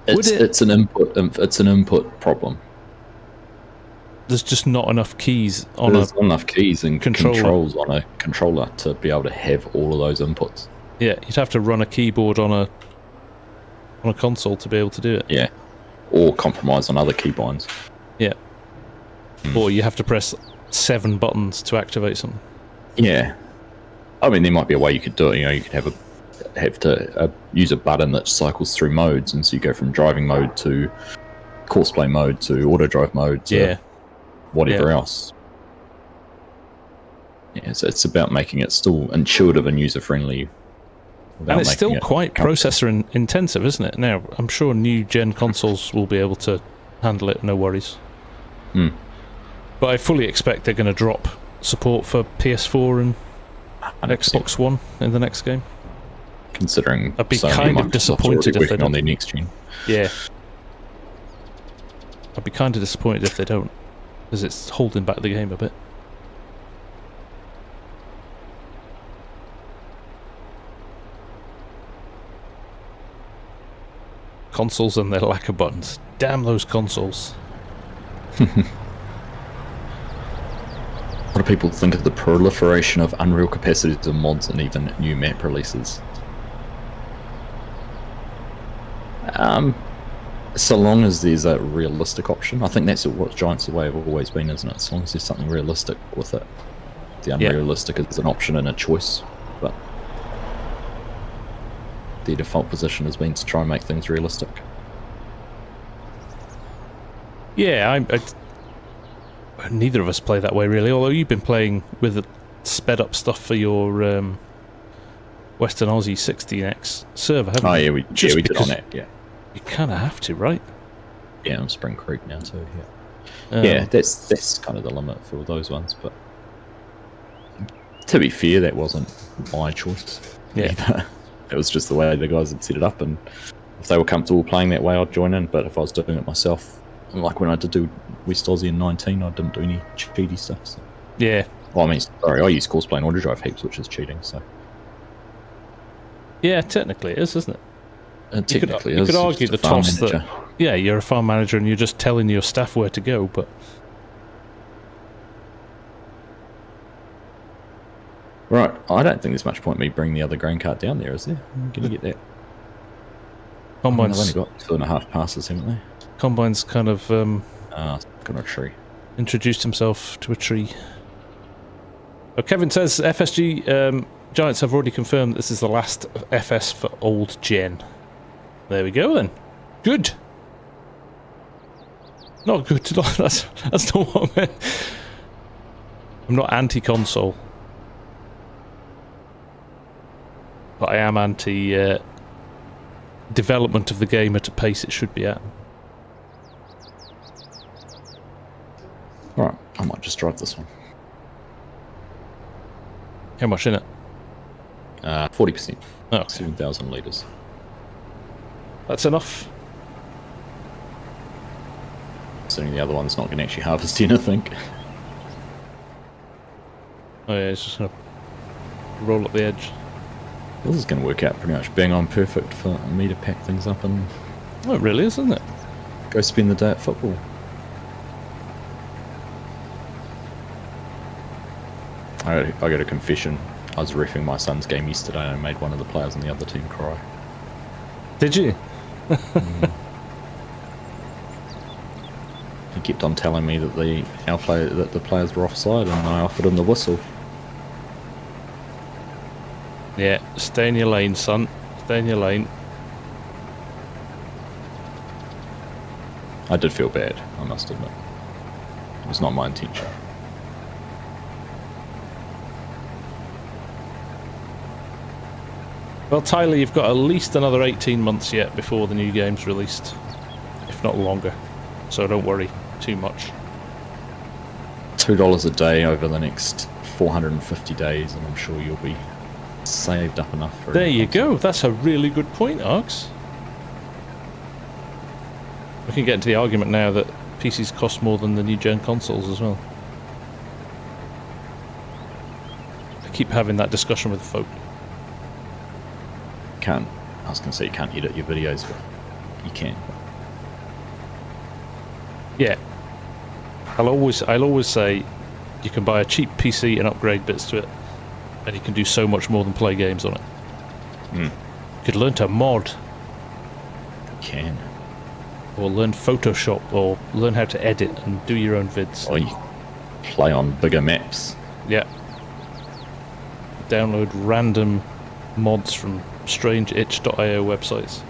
it's an input problem. There's just not enough keys on There's not enough keys and controller. controls on a controller to be able to have all of those inputs. Yeah, you'd have to run a keyboard on a console to be able to do it. Yeah, or compromise on other keybinds. Yeah, or you have to press 7 buttons to activate something. Yeah. I mean, there might be a way you could do it. You know, you could have to use a button that cycles through modes, and so you go from driving mode to courseplay mode to auto drive mode to whatever else. Yeah, so it's about making it still intuitive and user friendly. And it's still quite processor intensive, isn't it? Now, I'm sure new gen consoles will be able to handle it, no worries. But I fully expect they're going to drop support for PS4 and Xbox One in the next game. Considering I'd be kind of disappointed if they don't. On their next gen. Yeah. I'd be kind of disappointed if they don't, because it's holding back the game a bit. Consoles and their lack of buttons. Damn those consoles. What do people think of the proliferation of Unreal capacities and mods and even new map releases? So long as there's a realistic option. I think that's what Giants Away have always been, isn't it? As long as there's something realistic with it. The unrealistic is an option and a choice, but the default position has been to try and make things realistic. Yeah, neither of us play that way really, although you've been playing with the sped up stuff for your Western Aussie 16X server, haven't you? Oh yeah, we did on that, yeah. You kind of have to, right? Yeah, I'm Spring Creek now too, yeah. Yeah, that's kind of the limit for those ones, but to be fair, that wasn't my choice either. It was just the way the guys had set it up, and if they were comfortable playing that way, I'd join in, but if I was doing it myself, like when I did do West Aussie in 19, I didn't do any cheaty stuff. So. Yeah. Well, I mean, sorry, I use courseplay and auto drive heaps, which is cheating, so. Yeah, technically it is, isn't it? You could argue the toss that, yeah, you're a farm manager and you're just telling your staff where to go, but... Right, I don't think there's much point in me bringing the other grain cart down there, is there? I'm going to get that. Combines... They've only got 2.5 passes, haven't they? Combine's kind of... got a tree. Introduced himself to a tree. Oh, Kevin says, FSG, Giants have already confirmed this is the last FS for old gen. There we go then. Good. Not good. That's not what I meant. I'm not anti-console. But I am anti development of the game at a pace it should be at. Alright, I might just drive this one. How much in it? 40%. Oh, okay. 7,000 litres. That's enough. Assuming the other one's not going to actually harvest anything. Oh yeah, it's just going to roll up the edge. This is going to work out pretty much bang on perfect for me to pack things up and... Oh, it really is, isn't it? Go spend the day at football. I got a confession. I was reffing my son's game yesterday and I made one of the players on the other team cry. Did you? He kept on telling me that the players were offside, and I offered him the whistle. Yeah, stay in your lane, son. Stay in your lane. I did feel bad, I must admit. It was not my intention. Well, Tyler, you've got at least another 18 months yet before the new game's released, if not longer. So don't worry too much. $2 a day over the next 450 days, and I'm sure you'll be saved up enough for it. There you go. That's a really good point, Arx. We can get into the argument now that PCs cost more than the new gen consoles as well. I keep having that discussion with folk. I was going to say you can't edit your videos, but you can. Yeah. I'll always say you can buy a cheap PC and upgrade bits to it, and you can do so much more than play games on it. You could learn to mod. You can. Or learn Photoshop, or learn how to edit and do your own vids. Or you play on bigger maps. Yeah. Download random mods from strangeitch.io websites.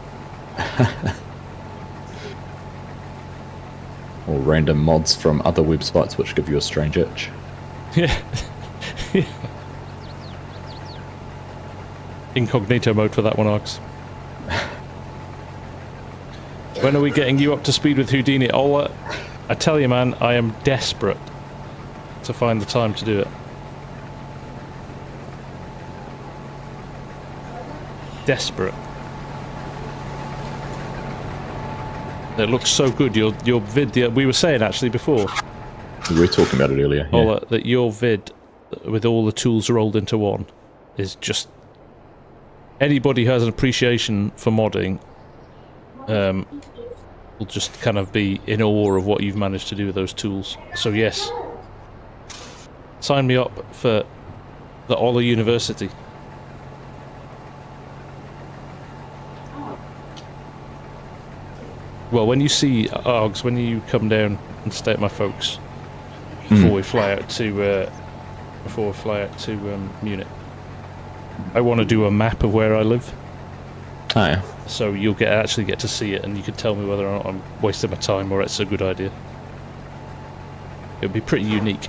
Or random mods from other websites which give you a strange itch. Yeah. Incognito mode for that one, Args. When are we getting you up to speed with Houdini? I tell you, man, I am desperate to find the time to do it. Desperate. It looks so good. Your vid. We were saying actually before. We were talking about it earlier. Yeah. That your vid with all the tools rolled into one is just. Anybody who has an appreciation for modding will just kind of be in awe of what you've managed to do with those tools. So yes, sign me up for the Ola University. Well, when you see Args, when you come down and stay at my folks before we fly out to Munich, I want to do a map of where I live. Oh, yeah. So you'll actually get to see it, and you can tell me whether or not I'm wasting my time or it's a good idea. It'll be pretty unique.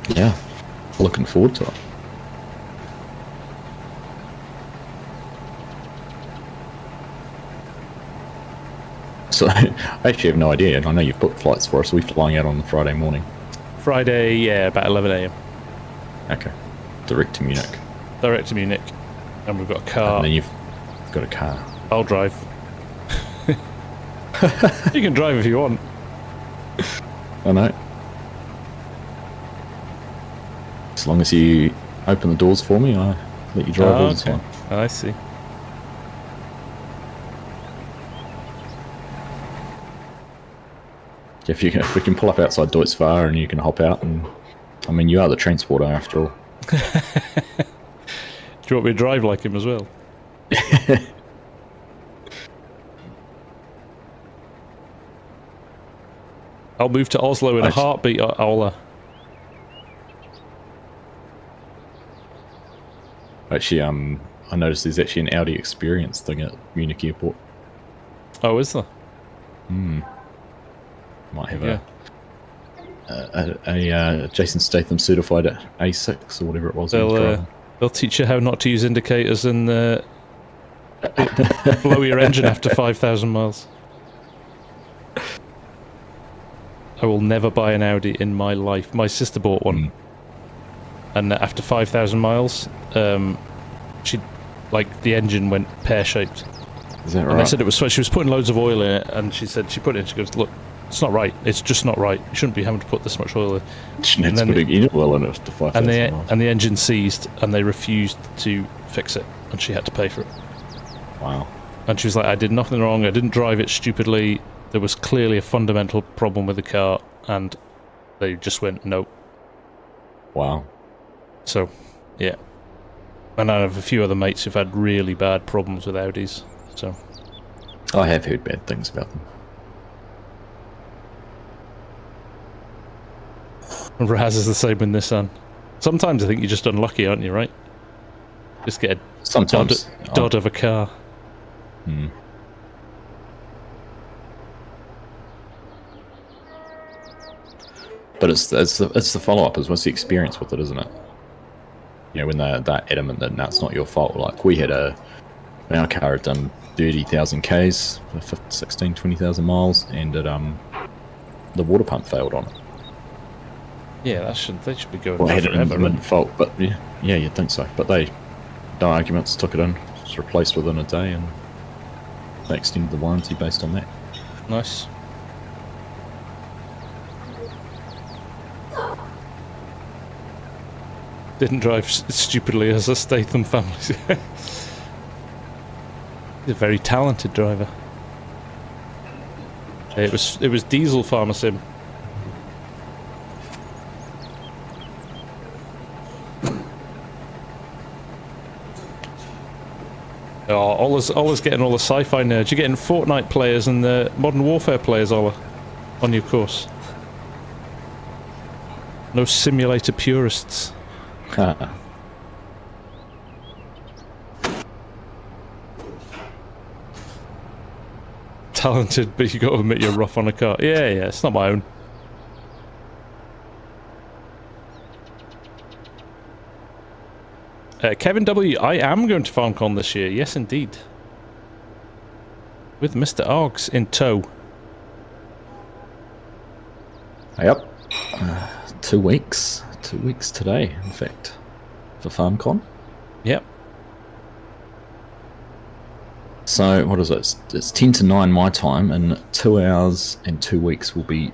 Yeah, looking forward to it. So I actually have no idea, and I know you've booked flights for us. Are we flying out on Friday morning? Friday, yeah, about 11 AM. Okay, direct to Munich. Direct to Munich, and we've got a car. And then you've got a car. I'll drive. You can drive if you want. I know. As long as you open the doors for me, I'll let you drive all the time. I see. If we can pull up outside Deutzfahr and you can hop out, and I mean, you are the transporter after all. Do you want me to drive like him as well? I'll move to Oslo in a heartbeat, Ola. Actually, I noticed there's actually an Audi Experience thing at Munich Airport. Oh, is there? Might have a Jason Statham certified at A6 or whatever it was. They'll teach you how not to use indicators and blow your engine after 5,000 miles. I will never buy an Audi in my life. My sister bought one, and after 5,000 miles, the engine went pear-shaped. Is that right? And they said it was. She was putting loads of oil in it, and she said she put it in. She goes, "Look, it's not right. It's just not right. You shouldn't be having to put this much oil in." Shouldn't have putting oil in it to 5,000 miles. And the engine seized, and they refused to fix it, and she had to pay for it. Wow. And she was like, "I did nothing wrong. I didn't drive it stupidly. There was clearly a fundamental problem with the car," and they just went, "No." Wow. So, yeah. And I have a few other mates who've had really bad problems with Audis. So, I have heard bad things about them. Raz is the same with Nissan. Sometimes I think you're just unlucky, aren't you, right? Just get a dod of a car. But it's the follow-up, is what's the experience with it, isn't it? You know, when they're that adamant that, no, it's not your fault. Like, we had our car had done 30,000 Ks, 16, 20,000 miles, and the water pump failed on it. Yeah, they should be going well, for had forever. An intermittent fault, but yeah, you'd think so. But no arguments, took it in, it was replaced within a day, and they extended the warranty based on that. Nice. Didn't drive stupidly as a Statham family. He's a very talented driver. It was diesel FARMSIM. Oh, Ola's getting all the sci-fi nerds. You're getting Fortnite players and the Modern Warfare players, Ola, on your course. No simulator purists. Talented, but you got to admit you're rough on a car. Yeah, it's not my own. Kevin W, I am going to FarmCon this year. Yes, indeed. With Mr. Args in tow. Yep. 2 weeks. 2 weeks today, in fact, for FarmCon. Yep. So, what is it? It's 10 to 9 my time, and 2 hours and 2 weeks will be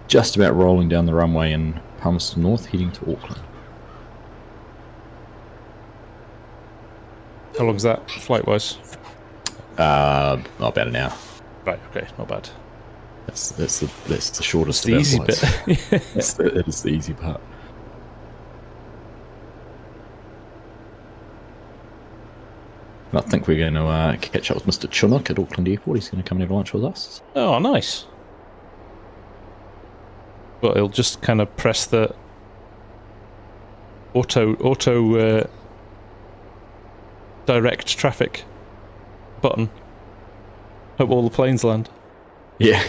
just about rolling down the runway in Palmerston North, heading to Auckland. How long's that, flight-wise? About an hour. Right, okay, not bad. That's the shortest. The easy bit. That is the easy part. I think we're going to catch up with Mr. Chinook at Auckland Airport. He's going to come and have lunch with us. Oh, nice. Well, he'll just kind of press the auto direct traffic button. Hope all the planes land. Yeah.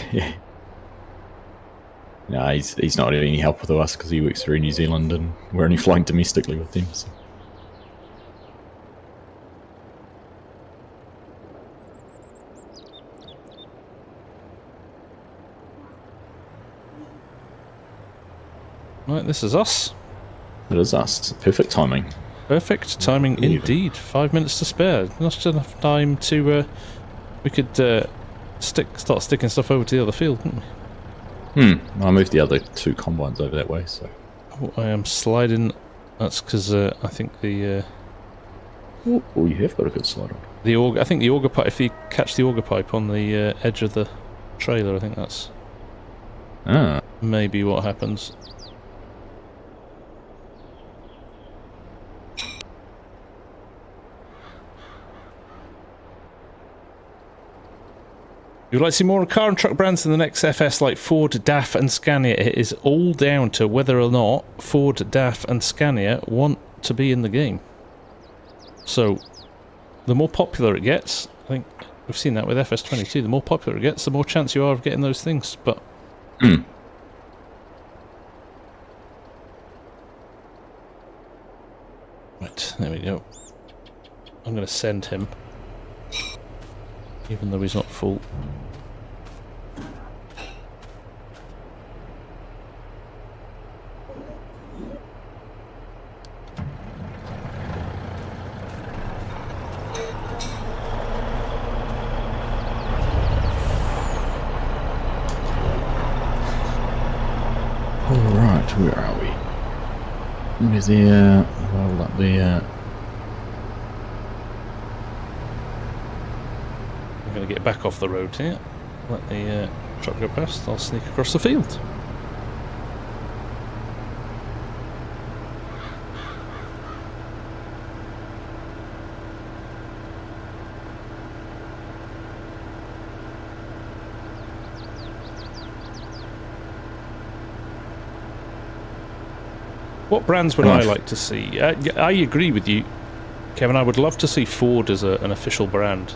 No, he's not really any help with us because he works through New Zealand and we're only flying domestically with them. So. Right, this is us. It is us. Perfect timing. Perfect timing indeed. 5 minutes to spare. Not enough time to... we could start sticking stuff over to the other field, couldn't we? I moved the other 2 combines over that way, so... Oh, I am sliding... That's because I think the... Oh, you have got a good slide on. The auger... I think the auger pipe... If you catch the auger pipe on the edge of the trailer, I think that's... maybe what happens. You'd like to see more car and truck brands in the next FS like Ford, DAF and Scania. It is all down to whether or not Ford, DAF and Scania want to be in the game. So, the more popular it gets, I think we've seen that with FS22, the more popular it gets, the more chance you are of getting those things. But Right, there we go. I'm going to send him. Even though he's not full. Alright, where are we? Where's the, roll up there. I'm going to get back off the road here. Let the truck go past. I'll sneak across the field. What brands would I like to see? I agree with you, Kevin. I would love to see Ford as an official brand.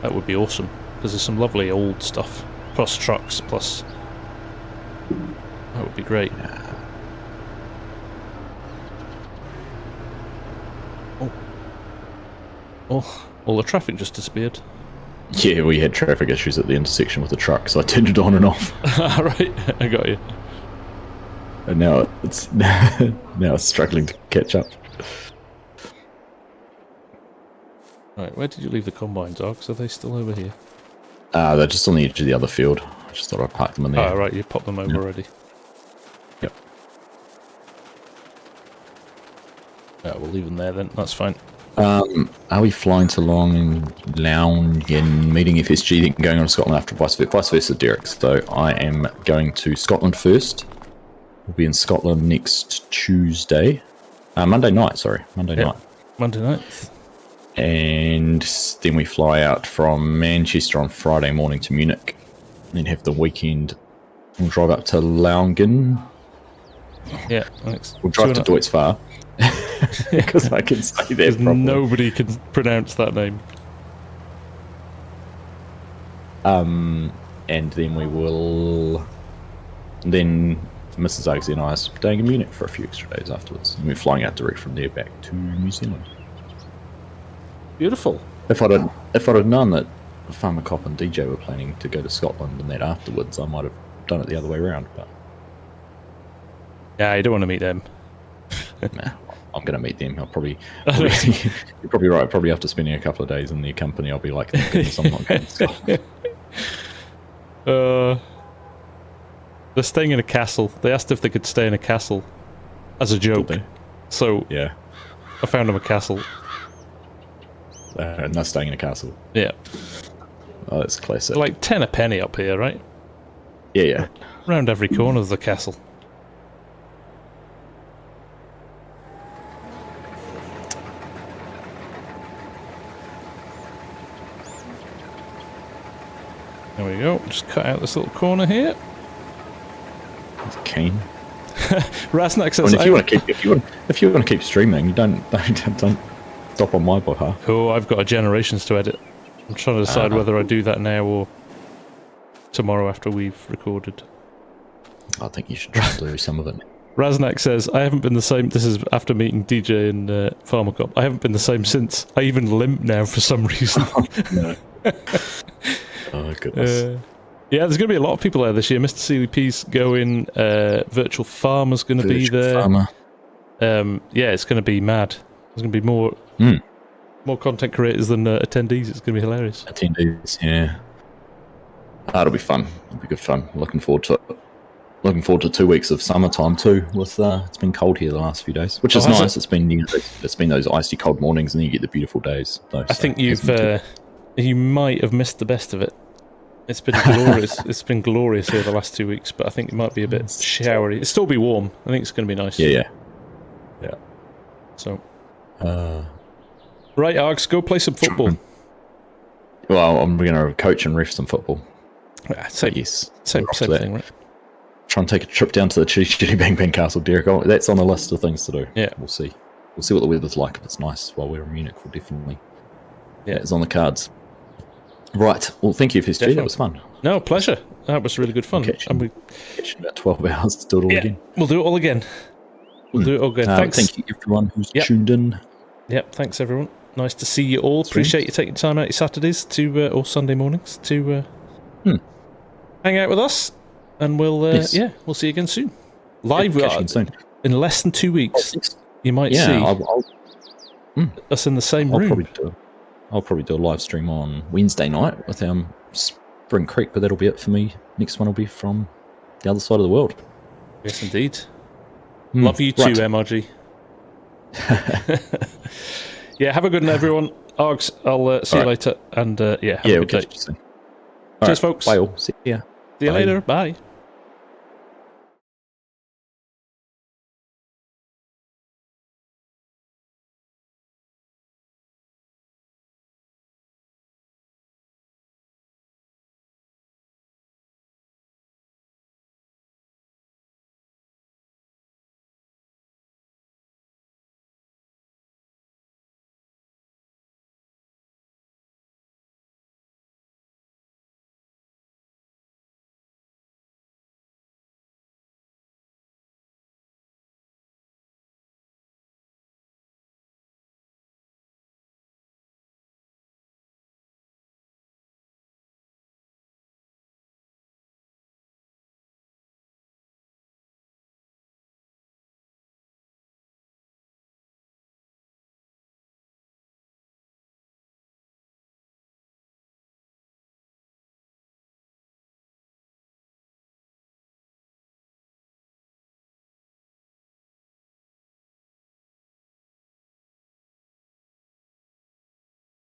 That would be awesome, because there's some lovely old stuff, plus trucks, plus... That would be great. Oh, all the traffic just disappeared. Yeah, we had traffic issues at the intersection with the truck, so I turned it on and off. Right, I got you. And now it's struggling to catch up. Right, where did you leave the combines, Args? Are they still over here? They're just on the edge of the other field. I just thought I'd park them in there. Oh, right, you popped them over already. Yep. Yeah, we'll leave them there then, that's fine. Are we flying to Lounge and meeting FSG, then going on to Scotland after vice versa, Derek? So I am going to Scotland first. We'll be in Scotland next Tuesday. Monday night. Monday night. And then we fly out from Manchester on Friday morning to Munich. Then have the weekend. We'll drive up to Laungen. Yeah, thanks. We'll drive to Deutz Far because I can say that properly. Nobody can pronounce that name. And then we will. Then Mrs. Oaksy and I are staying in Munich for a few extra days afterwards, and we're flying out direct from there back to New Zealand. Beautiful. If I'd have known that Farmer Cop and DJ were planning to go to Scotland and that afterwards, I might have done it the other way around. But yeah, you don't want to meet them. nah, I'm going to meet them. I'll probably you're probably right. Probably after spending a couple of days in their company, I'll be like, thank goodness I'm not going to Scotland. They're staying in a castle. They asked if they could stay in a castle as a joke. So yeah, I found them a castle. Not staying in a castle. Yeah. Oh, that's classic. They're like 10 a penny up here, right? Yeah, yeah. Around every corner of the castle. There we go. Just cut out this little corner here. That's keen. Rasnak says, if you want to keep streaming, don't stop on my behalf. Oh, I've got a Generations to edit. I'm trying to decide whether I do that now or tomorrow after we've recorded. I think you should try to do some of it. Raznak says, I haven't been the same. This is after meeting DJ and Farmer Cop. I haven't been the same since. I even limp now for some reason. No. Oh, goodness. Yeah, there's going to be a lot of people there this year. Mr. CDP's going. Virtual Farmer's going to be there. Farmer. Yeah, it's going to be mad. There's going to be more content creators than attendees. It's going to be hilarious. Attendees, yeah. That'll be fun. It'll be good fun. Looking forward to it. Looking forward to 2 weeks of summertime too. With it's been cold here the last few days, which is nice. It's been those icy cold mornings, and then you get the beautiful days. Though, I think you might have missed the best of it. It's been glorious. It's been glorious here the last 2 weeks, but I think it might be a bit showery. It'll still be warm. I think it's going to be nice. Yeah. So, right, Args, go play some football. Well, I'm going to coach and ref some football. Same thing, right? Try and take a trip down to the Chitty Bang Bang Castle, Derek. That's on the list of things to do. Yeah, we'll see. We'll see what the weather's like. If it's nice while we're in Munich, we'll definitely. Yeah, it's on the cards. Right. Well, thank you, FSG. That was fun. No, pleasure. That was really good fun. Catch about 12 hours to do it all again. We'll do it all again. Thanks. Thank you, everyone who's tuned in. Yep. Thanks, everyone. Nice to see you all. Appreciate you taking time out your Saturdays or Sunday mornings to hang out with us. And we'll we'll see you again soon. Live soon. In less than 2 weeks. You might see us in the same room. I'll probably do a live stream on Wednesday night with Spring Creek, but that'll be it for me. Next one will be from the other side of the world. Yes, indeed. Love you too, MRG. Yeah, have a good night, everyone. Args, I'll see you later. And have a good day. Cheers, Cheers, folks. Bye all. See ya. See you later. Bye.